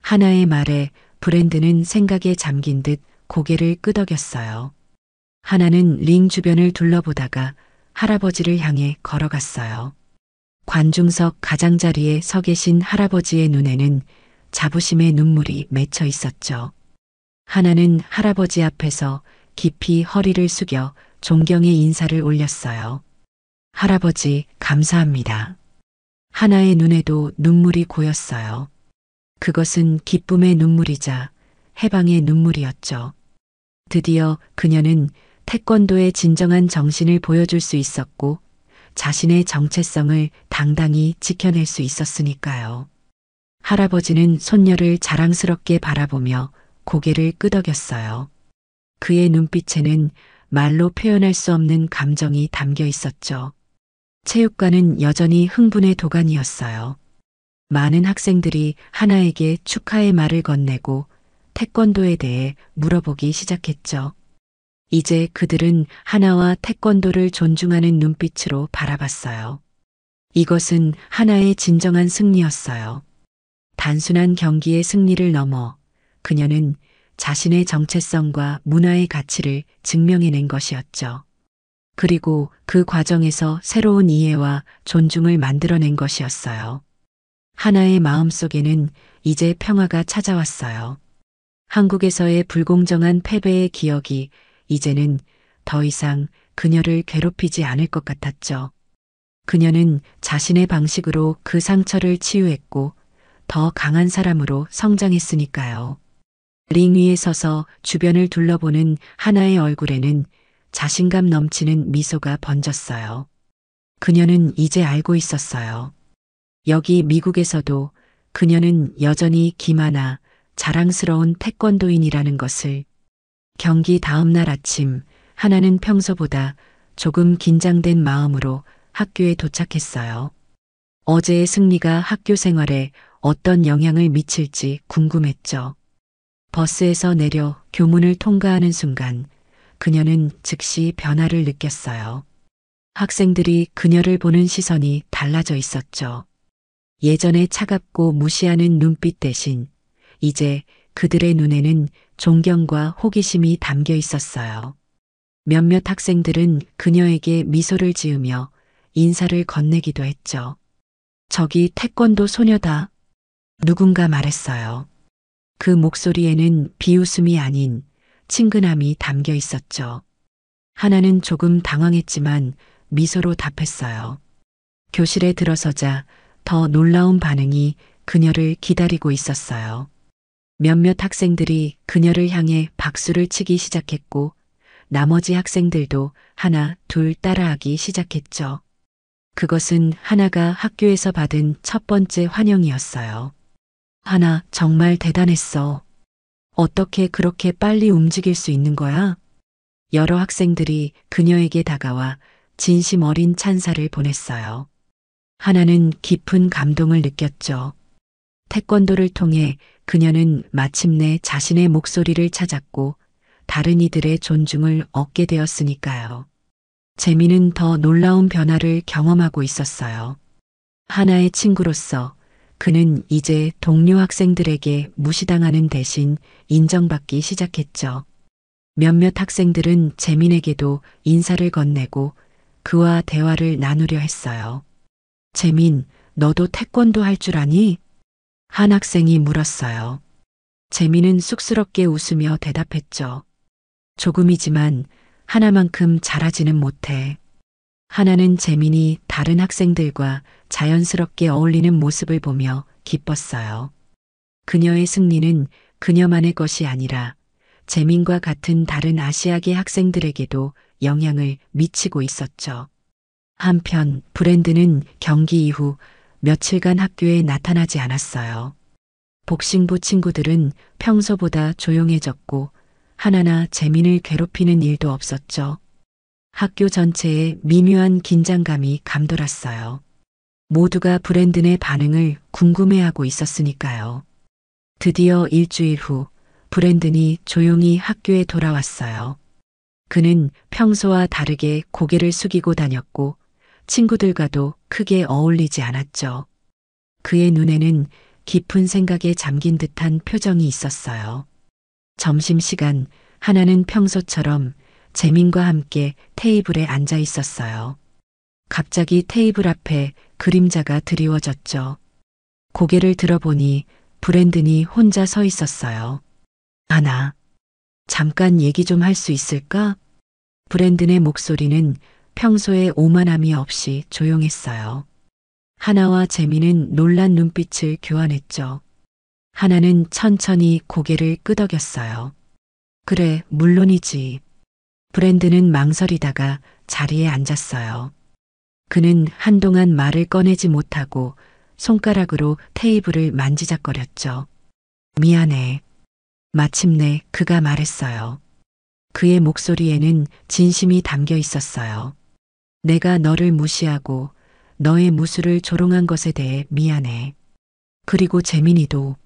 하나의 말에 브랜든은 생각에 잠긴 듯 고개를 끄덕였어요. 하나는 링 주변을 둘러보다가 할아버지를 향해 걸어갔어요. 관중석 가장자리에 서 계신 할아버지의 눈에는 자부심의 눈물이 맺혀 있었죠. 하나는 할아버지 앞에서 깊이 허리를 숙여 존경의 인사를 올렸어요. 할아버지, 감사합니다. 하나의 눈에도 눈물이 고였어요. 그것은 기쁨의 눈물이자 해방의 눈물이었죠. 드디어 그녀는 태권도의 진정한 정신을 보여줄 수 있었고 자신의 정체성을 당당히 지켜낼 수 있었으니까요. 할아버지는 손녀를 자랑스럽게 바라보며 고개를 끄덕였어요. 그의 눈빛에는 말로 표현할 수 없는 감정이 담겨 있었죠. 체육관은 여전히 흥분의 도가니였어요. 많은 학생들이 하나에게 축하의 말을 건네고 태권도에 대해 물어보기 시작했죠. 이제 그들은 하나와 태권도를 존중하는 눈빛으로 바라봤어요. 이것은 하나의 진정한 승리였어요. 단순한 경기의 승리를 넘어 그녀는 자신의 정체성과 문화의 가치를 증명해낸 것이었죠. 그리고 그 과정에서 새로운 이해와 존중을 만들어낸 것이었어요. 하나의 마음속에는 이제 평화가 찾아왔어요. 한국에서의 불공정한 패배의 기억이 이제는 더 이상 그녀를 괴롭히지 않을 것 같았죠. 그녀는 자신의 방식으로 그 상처를 치유했고 더 강한 사람으로 성장했으니까요. 링 위에 서서 주변을 둘러보는 하나의 얼굴에는 자신감 넘치는 미소가 번졌어요. 그녀는 이제 알고 있었어요. 여기 미국에서도 그녀는 여전히 기만아 자랑스러운 태권도인이라는 것을. 경기 다음 날 아침 하나는 평소보다 조금 긴장된 마음으로 학교에 도착했어요. 어제의 승리가 학교 생활에 어떤 영향을 미칠지 궁금했죠. 버스에서 내려 교문을 통과하는 순간 그녀는 즉시 변화를 느꼈어요. 학생들이 그녀를 보는 시선이 달라져 있었죠. 예전에 차갑고 무시하는 눈빛 대신 이제 그들의 눈에는 존경과 호기심이 담겨 있었어요. 몇몇 학생들은 그녀에게 미소를 지으며 인사를 건네기도 했죠. 저기 태권도 소녀다. 누군가 말했어요. 그 목소리에는 비웃음이 아닌 친근함이 담겨 있었죠. 하나는 조금 당황했지만 미소로 답했어요. 교실에 들어서자 더 놀라운 반응이 그녀를 기다리고 있었어요. 몇몇 학생들이 그녀를 향해 박수를 치기 시작했고 나머지 학생들도 하나, 둘 따라하기 시작했죠. 그것은 하나가 학교에서 받은 첫 번째 환영이었어요. 하나, 정말 대단했어. 어떻게 그렇게 빨리 움직일 수 있는 거야? 여러 학생들이 그녀에게 다가와 진심 어린 찬사를 보냈어요. 하나는 깊은 감동을 느꼈죠. 태권도를 통해 그녀는 마침내 자신의 목소리를 찾았고 다른 이들의 존중을 얻게 되었으니까요. 재미는 더 놀라운 변화를 경험하고 있었어요. 하나의 친구로서 그는 이제 동료 학생들에게 무시당하는 대신 인정받기 시작했죠. 몇몇 학생들은 재민에게도 인사를 건네고 그와 대화를 나누려 했어요. 재민, 너도 태권도 할 줄 아니? 한 학생이 물었어요. 재민은 쑥스럽게 웃으며 대답했죠. 조금이지만 하나만큼 잘하지는 못해. 하나는 재민이 다른 학생들과 자연스럽게 어울리는 모습을 보며 기뻤어요. 그녀의 승리는 그녀만의 것이 아니라 재민과 같은 다른 아시아계 학생들에게도 영향을 미치고 있었죠. 한편 브랜드는 경기 이후 며칠간 학교에 나타나지 않았어요. 복싱부 친구들은 평소보다 조용해졌고 하나나 재민을 괴롭히는 일도 없었죠. 학교 전체에 미묘한 긴장감이 감돌았어요. 모두가 브랜든의 반응을 궁금해하고 있었으니까요. 드디어 일주일 후 브랜든이 조용히 학교에 돌아왔어요. 그는 평소와 다르게 고개를 숙이고 다녔고 친구들과도 크게 어울리지 않았죠. 그의 눈에는 깊은 생각에 잠긴 듯한 표정이 있었어요. 점심시간 하나는 평소처럼 재민과 함께 테이블에 앉아 있었어요. 갑자기 테이블 앞에 그림자가 드리워졌죠. 고개를 들어보니 브랜든이 혼자 서 있었어요. 하나, 잠깐 얘기 좀 할 수 있을까? 브랜든의 목소리는 평소에 오만함이 없이 조용했어요. 하나와 재미는 놀란 눈빛을 교환했죠. 하나는 천천히 고개를 끄덕였어요. 그래, 물론이지. 브랜든은 망설이다가 자리에 앉았어요. 그는 한동안 말을 꺼내지 못하고 손가락으로 테이블을 만지작거렸죠. 미안해. 마침내 그가 말했어요. 그의 목소리에는 진심이 담겨 있었어요. 내가 너를 무시하고 너의 무술을 조롱한 것에 대해 미안해. 그리고 재민이도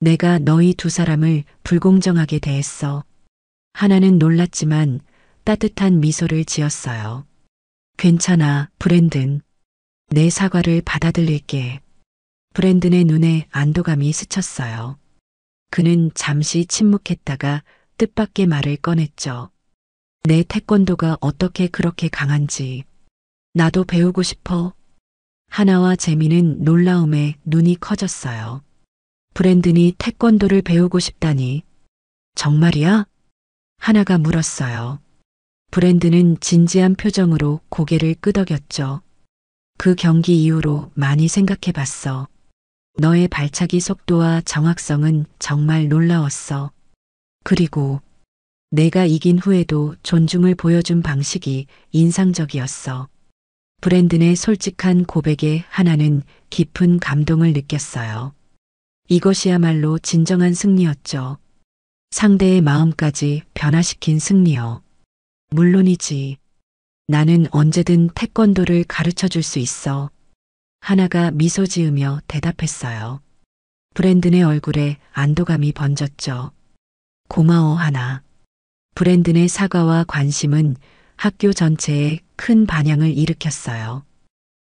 내가 너희 두 사람을 불공정하게 대했어. 하나는 놀랐지만 따뜻한 미소를 지었어요. 괜찮아, 브랜든. 내 사과를 받아들일게. 브랜든의 눈에 안도감이 스쳤어요. 그는 잠시 침묵했다가 뜻밖의 말을 꺼냈죠. 내 태권도가 어떻게 그렇게 강한지 나도 배우고 싶어. 하나와 재미는 놀라움에 눈이 커졌어요. 브랜든이 태권도를 배우고 싶다니. 정말이야? 하나가 물었어요. 브랜든은 진지한 표정으로 고개를 끄덕였죠. 그 경기 이후로 많이 생각해 봤어. 너의 발차기 속도와 정확성은 정말 놀라웠어. 그리고 내가 이긴 후에도 존중을 보여준 방식이 인상적이었어. 브랜든의 솔직한 고백에 하나는 깊은 감동을 느꼈어요. 이것이야말로 진정한 승리였죠. 상대의 마음까지 변화시킨 승리요. 물론이지. 나는 언제든 태권도를 가르쳐 줄 수 있어. 하나가 미소 지으며 대답했어요. 브랜든의 얼굴에 안도감이 번졌죠. 고마워, 하나. 브랜든의 사과와 관심은 학교 전체에 큰 반향을 일으켰어요.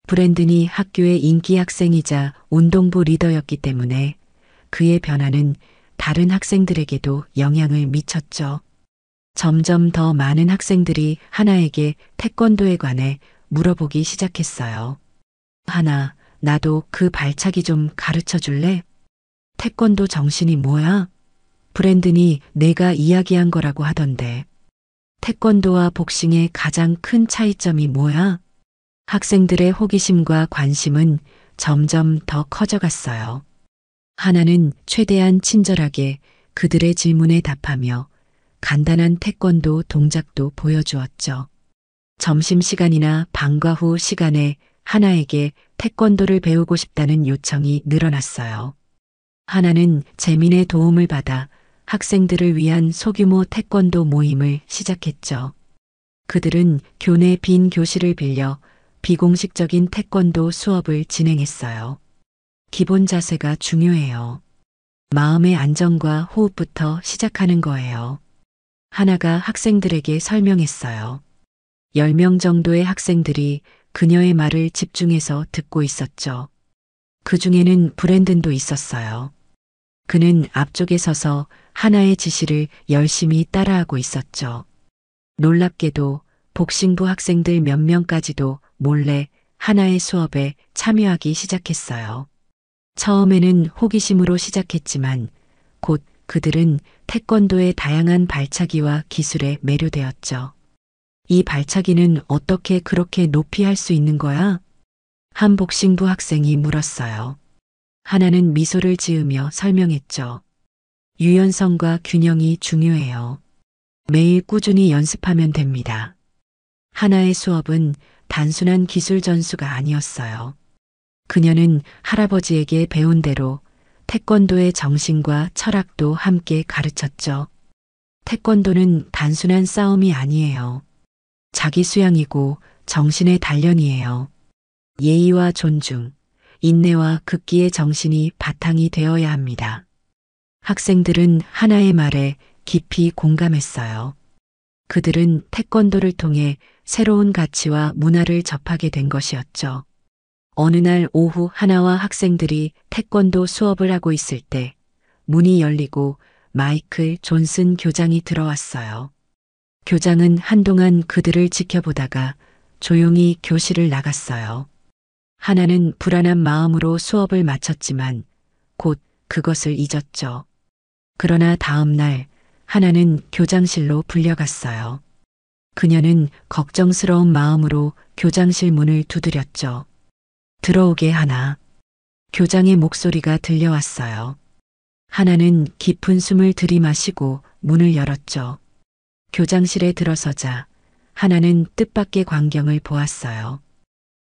브랜든이 학교의 인기 학생이자 운동부 리더였기 때문에 그의 변화는 다른 학생들에게도 영향을 미쳤죠. 점점 더 많은 학생들이 하나에게 태권도에 관해 물어보기 시작했어요. 하나, 나도 그 발차기 좀 가르쳐 줄래? 태권도 정신이 뭐야? 브랜든이 내가 이야기한 거라고 하던데. 태권도와 복싱의 가장 큰 차이점이 뭐야? 학생들의 호기심과 관심은 점점 더 커져갔어요. 하나는 최대한 친절하게 그들의 질문에 답하며 간단한 태권도 동작도 보여주었죠. 점심시간이나 방과 후 시간에 하나에게 태권도를 배우고 싶다는 요청이 늘어났어요. 하나는 재민의 도움을 받아 학생들을 위한 소규모 태권도 모임을 시작했죠. 그들은 교내 빈 교실을 빌려 비공식적인 태권도 수업을 진행했어요. 기본 자세가 중요해요. 마음의 안정과 호흡부터 시작하는 거예요. 하나가 학생들에게 설명했어요. 10명 정도의 학생들이 그녀의 말을 집중해서 듣고 있었죠. 그 중에는 브랜든도 있었어요. 그는 앞쪽에 서서 하나의 지시를 열심히 따라하고 있었죠. 놀랍게도 복싱부 학생들 몇 명까지도 몰래 하나의 수업에 참여하기 시작했어요. 처음에는 호기심으로 시작했지만 곧 그들은 태권도의 다양한 발차기와 기술에 매료되었죠. 이 발차기는 어떻게 그렇게 높이 할 수 있는 거야? 한 복싱부 학생이 물었어요. 하나는 미소를 지으며 설명했죠. 유연성과 균형이 중요해요. 매일 꾸준히 연습하면 됩니다. 하나의 수업은 단순한 기술 전수가 아니었어요. 그녀는 할아버지에게 배운 대로 태권도의 정신과 철학도 함께 가르쳤죠. 태권도는 단순한 싸움이 아니에요. 자기 수양이고 정신의 단련이에요. 예의와 존중, 인내와 극기의 정신이 바탕이 되어야 합니다. 학생들은 하나의 말에 깊이 공감했어요. 그들은 태권도를 통해 새로운 가치와 문화를 접하게 된 것이었죠. 어느 날 오후 하나와 학생들이 태권도 수업을 하고 있을 때 문이 열리고 마이클 존슨 교장이 들어왔어요. 교장은 한동안 그들을 지켜보다가 조용히 교실을 나갔어요. 하나는 불안한 마음으로 수업을 마쳤지만 곧 그것을 잊었죠. 그러나 다음 날 하나는 교장실로 불려갔어요. 그녀는 걱정스러운 마음으로 교장실 문을 두드렸죠. 들어오게 하나. 교장의 목소리가 들려왔어요. 하나는 깊은 숨을 들이마시고 문을 열었죠. 교장실에 들어서자 하나는 뜻밖의 광경을 보았어요.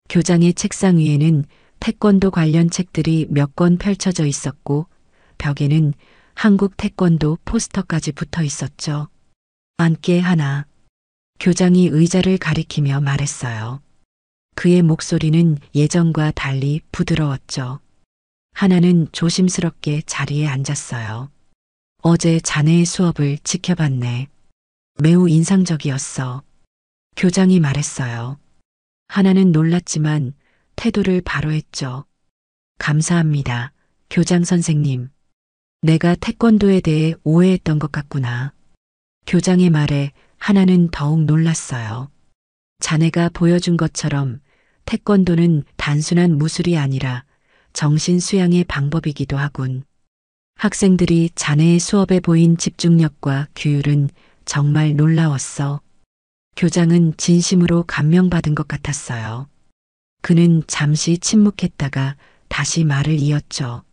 교장의 책상 위에는 태권도 관련 책들이 몇 권 펼쳐져 있었고 벽에는 한국 태권도 포스터까지 붙어 있었죠. 앉게 하나. 교장이 의자를 가리키며 말했어요. 그의 목소리는 예전과 달리 부드러웠죠. 하나는 조심스럽게 자리에 앉았어요. 어제 자네의 수업을 지켜봤네. 매우 인상적이었어. 교장이 말했어요. 하나는 놀랐지만 태도를 바로 했죠. 감사합니다. 교장 선생님. 내가 태권도에 대해 오해했던 것 같구나. 교장의 말에 하나는 더욱 놀랐어요. 자네가 보여준 것처럼 태권도는 단순한 무술이 아니라 정신 수양의 방법이기도 하군. 학생들이 자네의 수업에 보인 집중력과 규율은 정말 놀라웠어. 교장은 진심으로 감명받은 것 같았어요. 그는 잠시 침묵했다가 다시 말을 이었죠.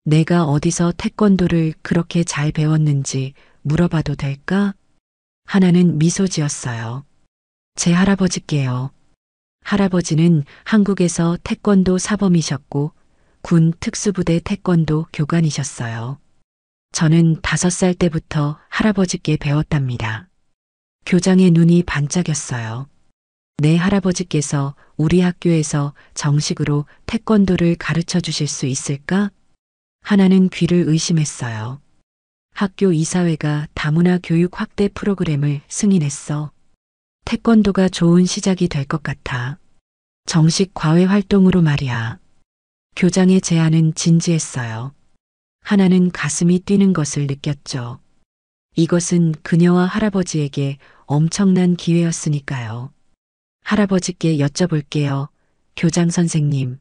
내가 어디서 태권도를 그렇게 잘 배웠는지 물어봐도 될까? 하나는 미소 지었어요. 제 할아버지께요. 할아버지는 한국에서 태권도 사범이셨고 군 특수부대 태권도 교관이셨어요. 저는 5살 때부터 할아버지께 배웠답니다. 교장의 눈이 반짝였어요. 내 할아버지께서 우리 학교에서 정식으로 태권도를 가르쳐 주실 수 있을까? 하나는 귀를 의심했어요. 학교 이사회가 다문화 교육 확대 프로그램을 승인했어. 태권도가 좋은 시작이 될 것 같아. 정식 과외 활동으로 말이야. 교장의 제안은 진지했어요. 하나는 가슴이 뛰는 것을 느꼈죠. 이것은 그녀와 할아버지에게 엄청난 기회였으니까요. 할아버지께 여쭤볼게요. 교장 선생님.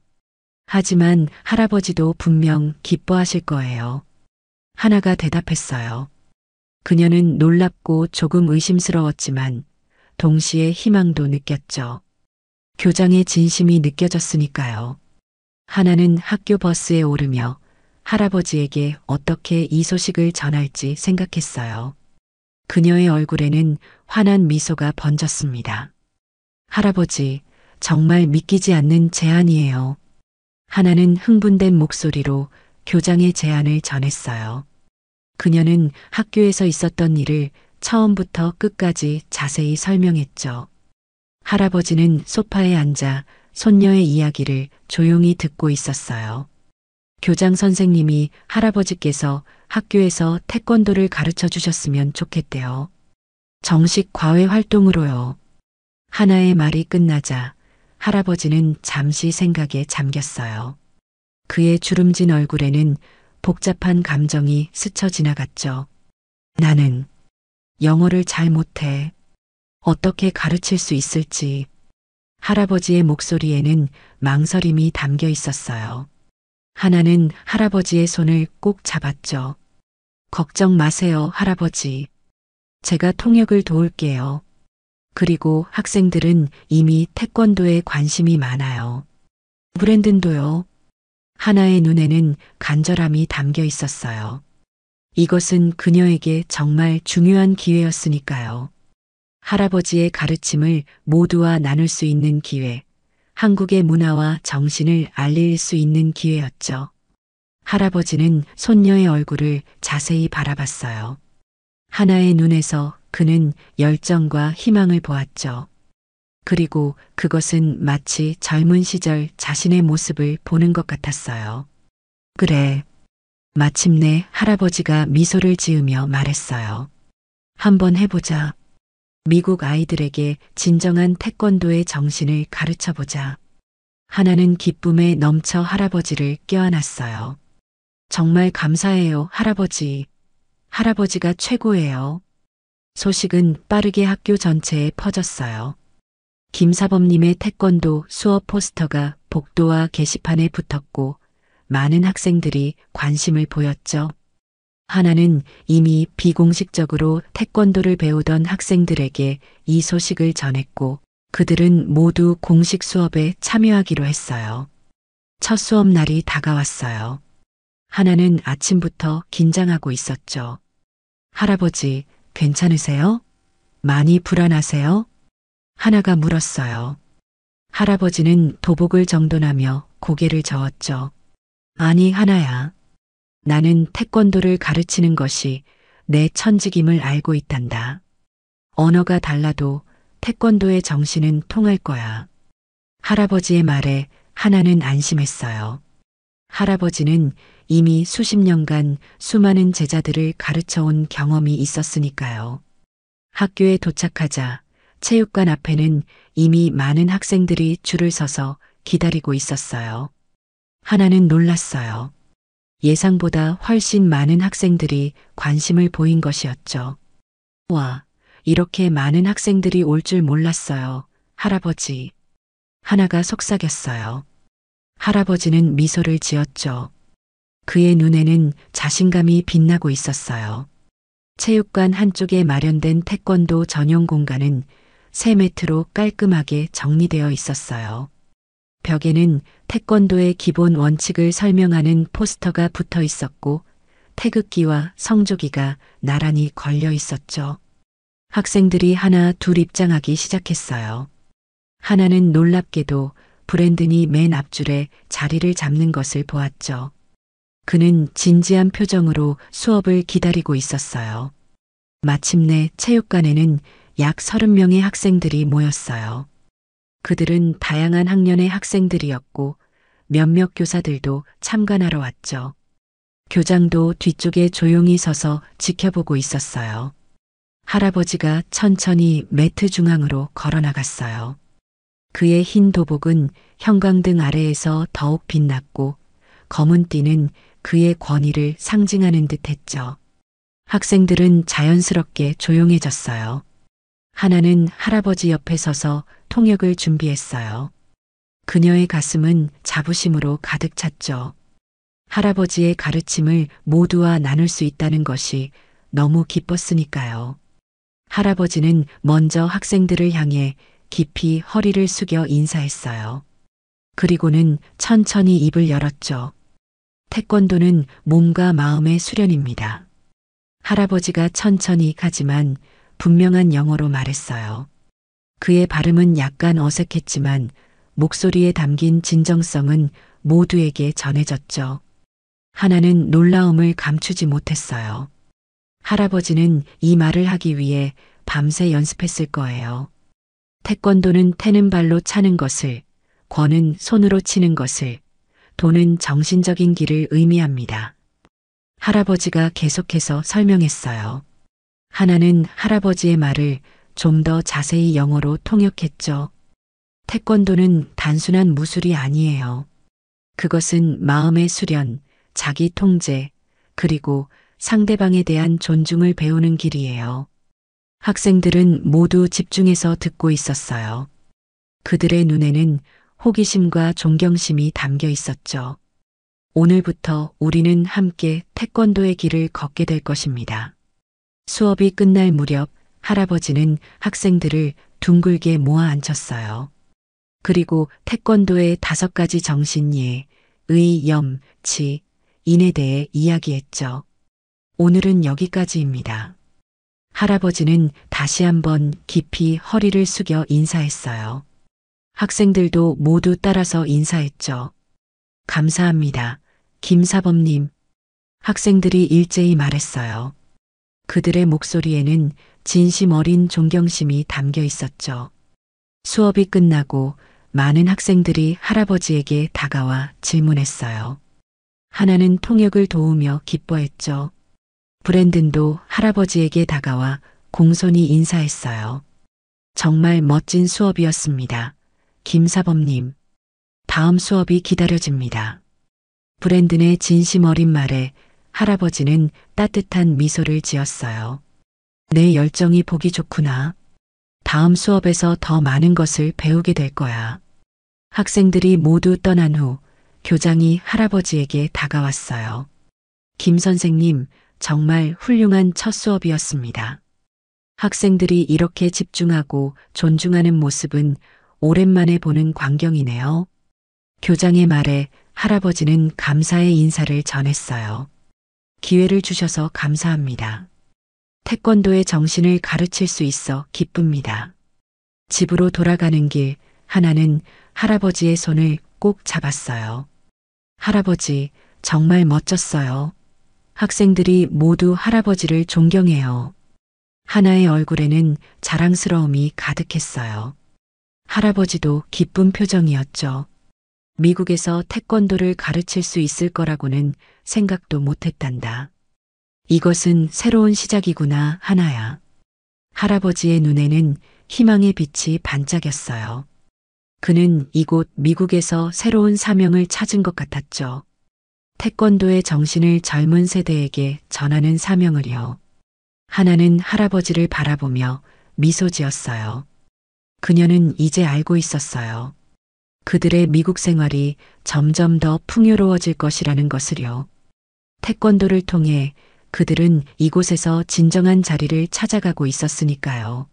하지만 할아버지도 분명 기뻐하실 거예요. 하나가 대답했어요. 그녀는 놀랍고 조금 의심스러웠지만 동시에 희망도 느꼈죠. 교장의 진심이 느껴졌으니까요. 하나는 학교 버스에 오르며 할아버지에게 어떻게 이 소식을 전할지 생각했어요. 그녀의 얼굴에는 환한 미소가 번졌습니다. 할아버지, 정말 믿기지 않는 제안이에요. 하나는 흥분된 목소리로 교장의 제안을 전했어요. 그녀는 학교에서 있었던 일을 처음부터 끝까지 자세히 설명했죠. 할아버지는 소파에 앉아 손녀의 이야기를 조용히 듣고 있었어요. 교장 선생님이 할아버지께서 학교에서 태권도를 가르쳐 주셨으면 좋겠대요. 정식 과외 활동으로요. 하나의 말이 끝나자 할아버지는 잠시 생각에 잠겼어요. 그의 주름진 얼굴에는 복잡한 감정이 스쳐 지나갔죠. 나는 영어를 잘 못해. 어떻게 가르칠 수 있을지. 할아버지의 목소리에는 망설임이 담겨 있었어요. 하나는 할아버지의 손을 꼭 잡았죠. 걱정 마세요, 할아버지. 제가 통역을 도울게요. 그리고 학생들은 이미 태권도에 관심이 많아요. 브랜든도요. 하나의 눈에는 간절함이 담겨 있었어요. 이것은 그녀에게 정말 중요한 기회였으니까요. 할아버지의 가르침을 모두와 나눌 수 있는 기회, 한국의 문화와 정신을 알릴 수 있는 기회였죠. 할아버지는 손녀의 얼굴을 자세히 바라봤어요. 하나의 눈에서 그는 열정과 희망을 보았죠. 그리고 그것은 마치 젊은 시절 자신의 모습을 보는 것 같았어요. 그래. 마침내 할아버지가 미소를 지으며 말했어요. 한번 해보자. 미국 아이들에게 진정한 태권도의 정신을 가르쳐 보자. 하나는 기쁨에 넘쳐 할아버지를 껴안았어요. 정말 감사해요, 할아버지. 할아버지가 최고예요. 소식은 빠르게 학교 전체에 퍼졌어요. 김사범님의 태권도 수업 포스터가 복도와 게시판에 붙었고 많은 학생들이 관심을 보였죠. 하나는 이미 비공식적으로 태권도를 배우던 학생들에게 이 소식을 전했고 그들은 모두 공식 수업에 참여하기로 했어요. 첫 수업 날이 다가왔어요. 하나는 아침부터 긴장하고 있었죠. 할아버지, 괜찮으세요? 많이 불안하세요? 하나가 물었어요. 할아버지는 도복을 정돈하며 고개를 저었죠. 아니, 하나야. 나는 태권도를 가르치는 것이 내 천직임을 알고 있단다. 언어가 달라도 태권도의 정신은 통할 거야. 할아버지의 말에 하나는 안심했어요. 할아버지는 이미 수십 년간 수많은 제자들을 가르쳐온 경험이 있었으니까요. 학교에 도착하자 체육관 앞에는 이미 많은 학생들이 줄을 서서 기다리고 있었어요. 하나는 놀랐어요. 예상보다 훨씬 많은 학생들이 관심을 보인 것이었죠. 와, 이렇게 많은 학생들이 올 줄 몰랐어요, 할아버지. 하나가 속삭였어요. 할아버지는 미소를 지었죠. 그의 눈에는 자신감이 빛나고 있었어요. 체육관 한쪽에 마련된 태권도 전용 공간은 새 매트로 깔끔하게 정리되어 있었어요. 벽에는 태권도의 기본 원칙을 설명하는 포스터가 붙어 있었고 태극기와 성조기가 나란히 걸려 있었죠. 학생들이 하나 둘 입장하기 시작했어요. 하나는 놀랍게도 브랜든이 맨 앞줄에 자리를 잡는 것을 보았죠. 그는 진지한 표정으로 수업을 기다리고 있었어요. 마침내 체육관에는 약 30명의 학생들이 모였어요. 그들은 다양한 학년의 학생들이었고 몇몇 교사들도 참관하러 왔죠. 교장도 뒤쪽에 조용히 서서 지켜보고 있었어요. 할아버지가 천천히 매트 중앙으로 걸어나갔어요. 그의 흰 도복은 형광등 아래에서 더욱 빛났고 검은 띠는 그의 권위를 상징하는 듯 했죠. 학생들은 자연스럽게 조용해졌어요. 하나는 할아버지 옆에 서서 통역을 준비했어요. 그녀의 가슴은 자부심으로 가득 찼죠. 할아버지의 가르침을 모두와 나눌 수 있다는 것이 너무 기뻤으니까요. 할아버지는 먼저 학생들을 향해 깊이 허리를 숙여 인사했어요. 그리고는 천천히 입을 열었죠. 태권도는 몸과 마음의 수련입니다. 할아버지가 천천히 가지만 분명한 영어로 말했어요. 그의 발음은 약간 어색했지만 목소리에 담긴 진정성은 모두에게 전해졌죠. 하나는 놀라움을 감추지 못했어요. 할아버지는 이 말을 하기 위해 밤새 연습했을 거예요. 태권도는 태는 발로 차는 것을, 권은 손으로 치는 것을, 도는 정신적인 길을 의미합니다. 할아버지가 계속해서 설명했어요. 하나는 할아버지의 말을 좀 더 자세히 영어로 통역했죠. 태권도는 단순한 무술이 아니에요. 그것은 마음의 수련, 자기 통제, 그리고 상대방에 대한 존중을 배우는 길이에요. 학생들은 모두 집중해서 듣고 있었어요. 그들의 눈에는 호기심과 존경심이 담겨 있었죠. 오늘부터 우리는 함께 태권도의 길을 걷게 될 것입니다. 수업이 끝날 무렵 할아버지는 학생들을 둥글게 모아 앉혔어요. 그리고 태권도의 5가지 정신예, 의, 염, 치, 인에 대해 이야기했죠. 오늘은 여기까지입니다. 할아버지는 다시 한번 깊이 허리를 숙여 인사했어요. 학생들도 모두 따라서 인사했죠. 감사합니다. 김사범님. 학생들이 일제히 말했어요. 그들의 목소리에는 진심 어린 존경심이 담겨 있었죠. 수업이 끝나고 많은 학생들이 할아버지에게 다가와 질문했어요. 하나는 통역을 도우며 기뻐했죠. 브랜든도 할아버지에게 다가와 공손히 인사했어요. 정말 멋진 수업이었습니다. 김사범님, 다음 수업이 기다려집니다. 브랜든의 진심 어린 말에 할아버지는 따뜻한 미소를 지었어요. 내 열정이 보기 좋구나. 다음 수업에서 더 많은 것을 배우게 될 거야. 학생들이 모두 떠난 후 교장이 할아버지에게 다가왔어요. 김 선생님, 정말 훌륭한 첫 수업이었습니다. 학생들이 이렇게 집중하고 존중하는 모습은 오랜만에 보는 광경이네요. 교장의 말에 할아버지는 감사의 인사를 전했어요. 기회를 주셔서 감사합니다. 태권도의 정신을 가르칠 수 있어 기쁩니다. 집으로 돌아가는 길, 하나는 할아버지의 손을 꼭 잡았어요. 할아버지, 정말 멋졌어요. 학생들이 모두 할아버지를 존경해요. 하나의 얼굴에는 자랑스러움이 가득했어요. 할아버지도 기쁜 표정이었죠. 미국에서 태권도를 가르칠 수 있을 거라고는 생각도 못했단다. 이것은 새로운 시작이구나, 하나야. 할아버지의 눈에는 희망의 빛이 반짝였어요. 그는 이곳 미국에서 새로운 사명을 찾은 것 같았죠. 태권도의 정신을 젊은 세대에게 전하는 사명을요. 하나는 할아버지를 바라보며 미소 지었어요. 그녀는 이제 알고 있었어요. 그들의 미국 생활이 점점 더 풍요로워질 것이라는 것을요. 태권도를 통해 그들은 이곳에서 진정한 자리를 찾아가고 있었으니까요.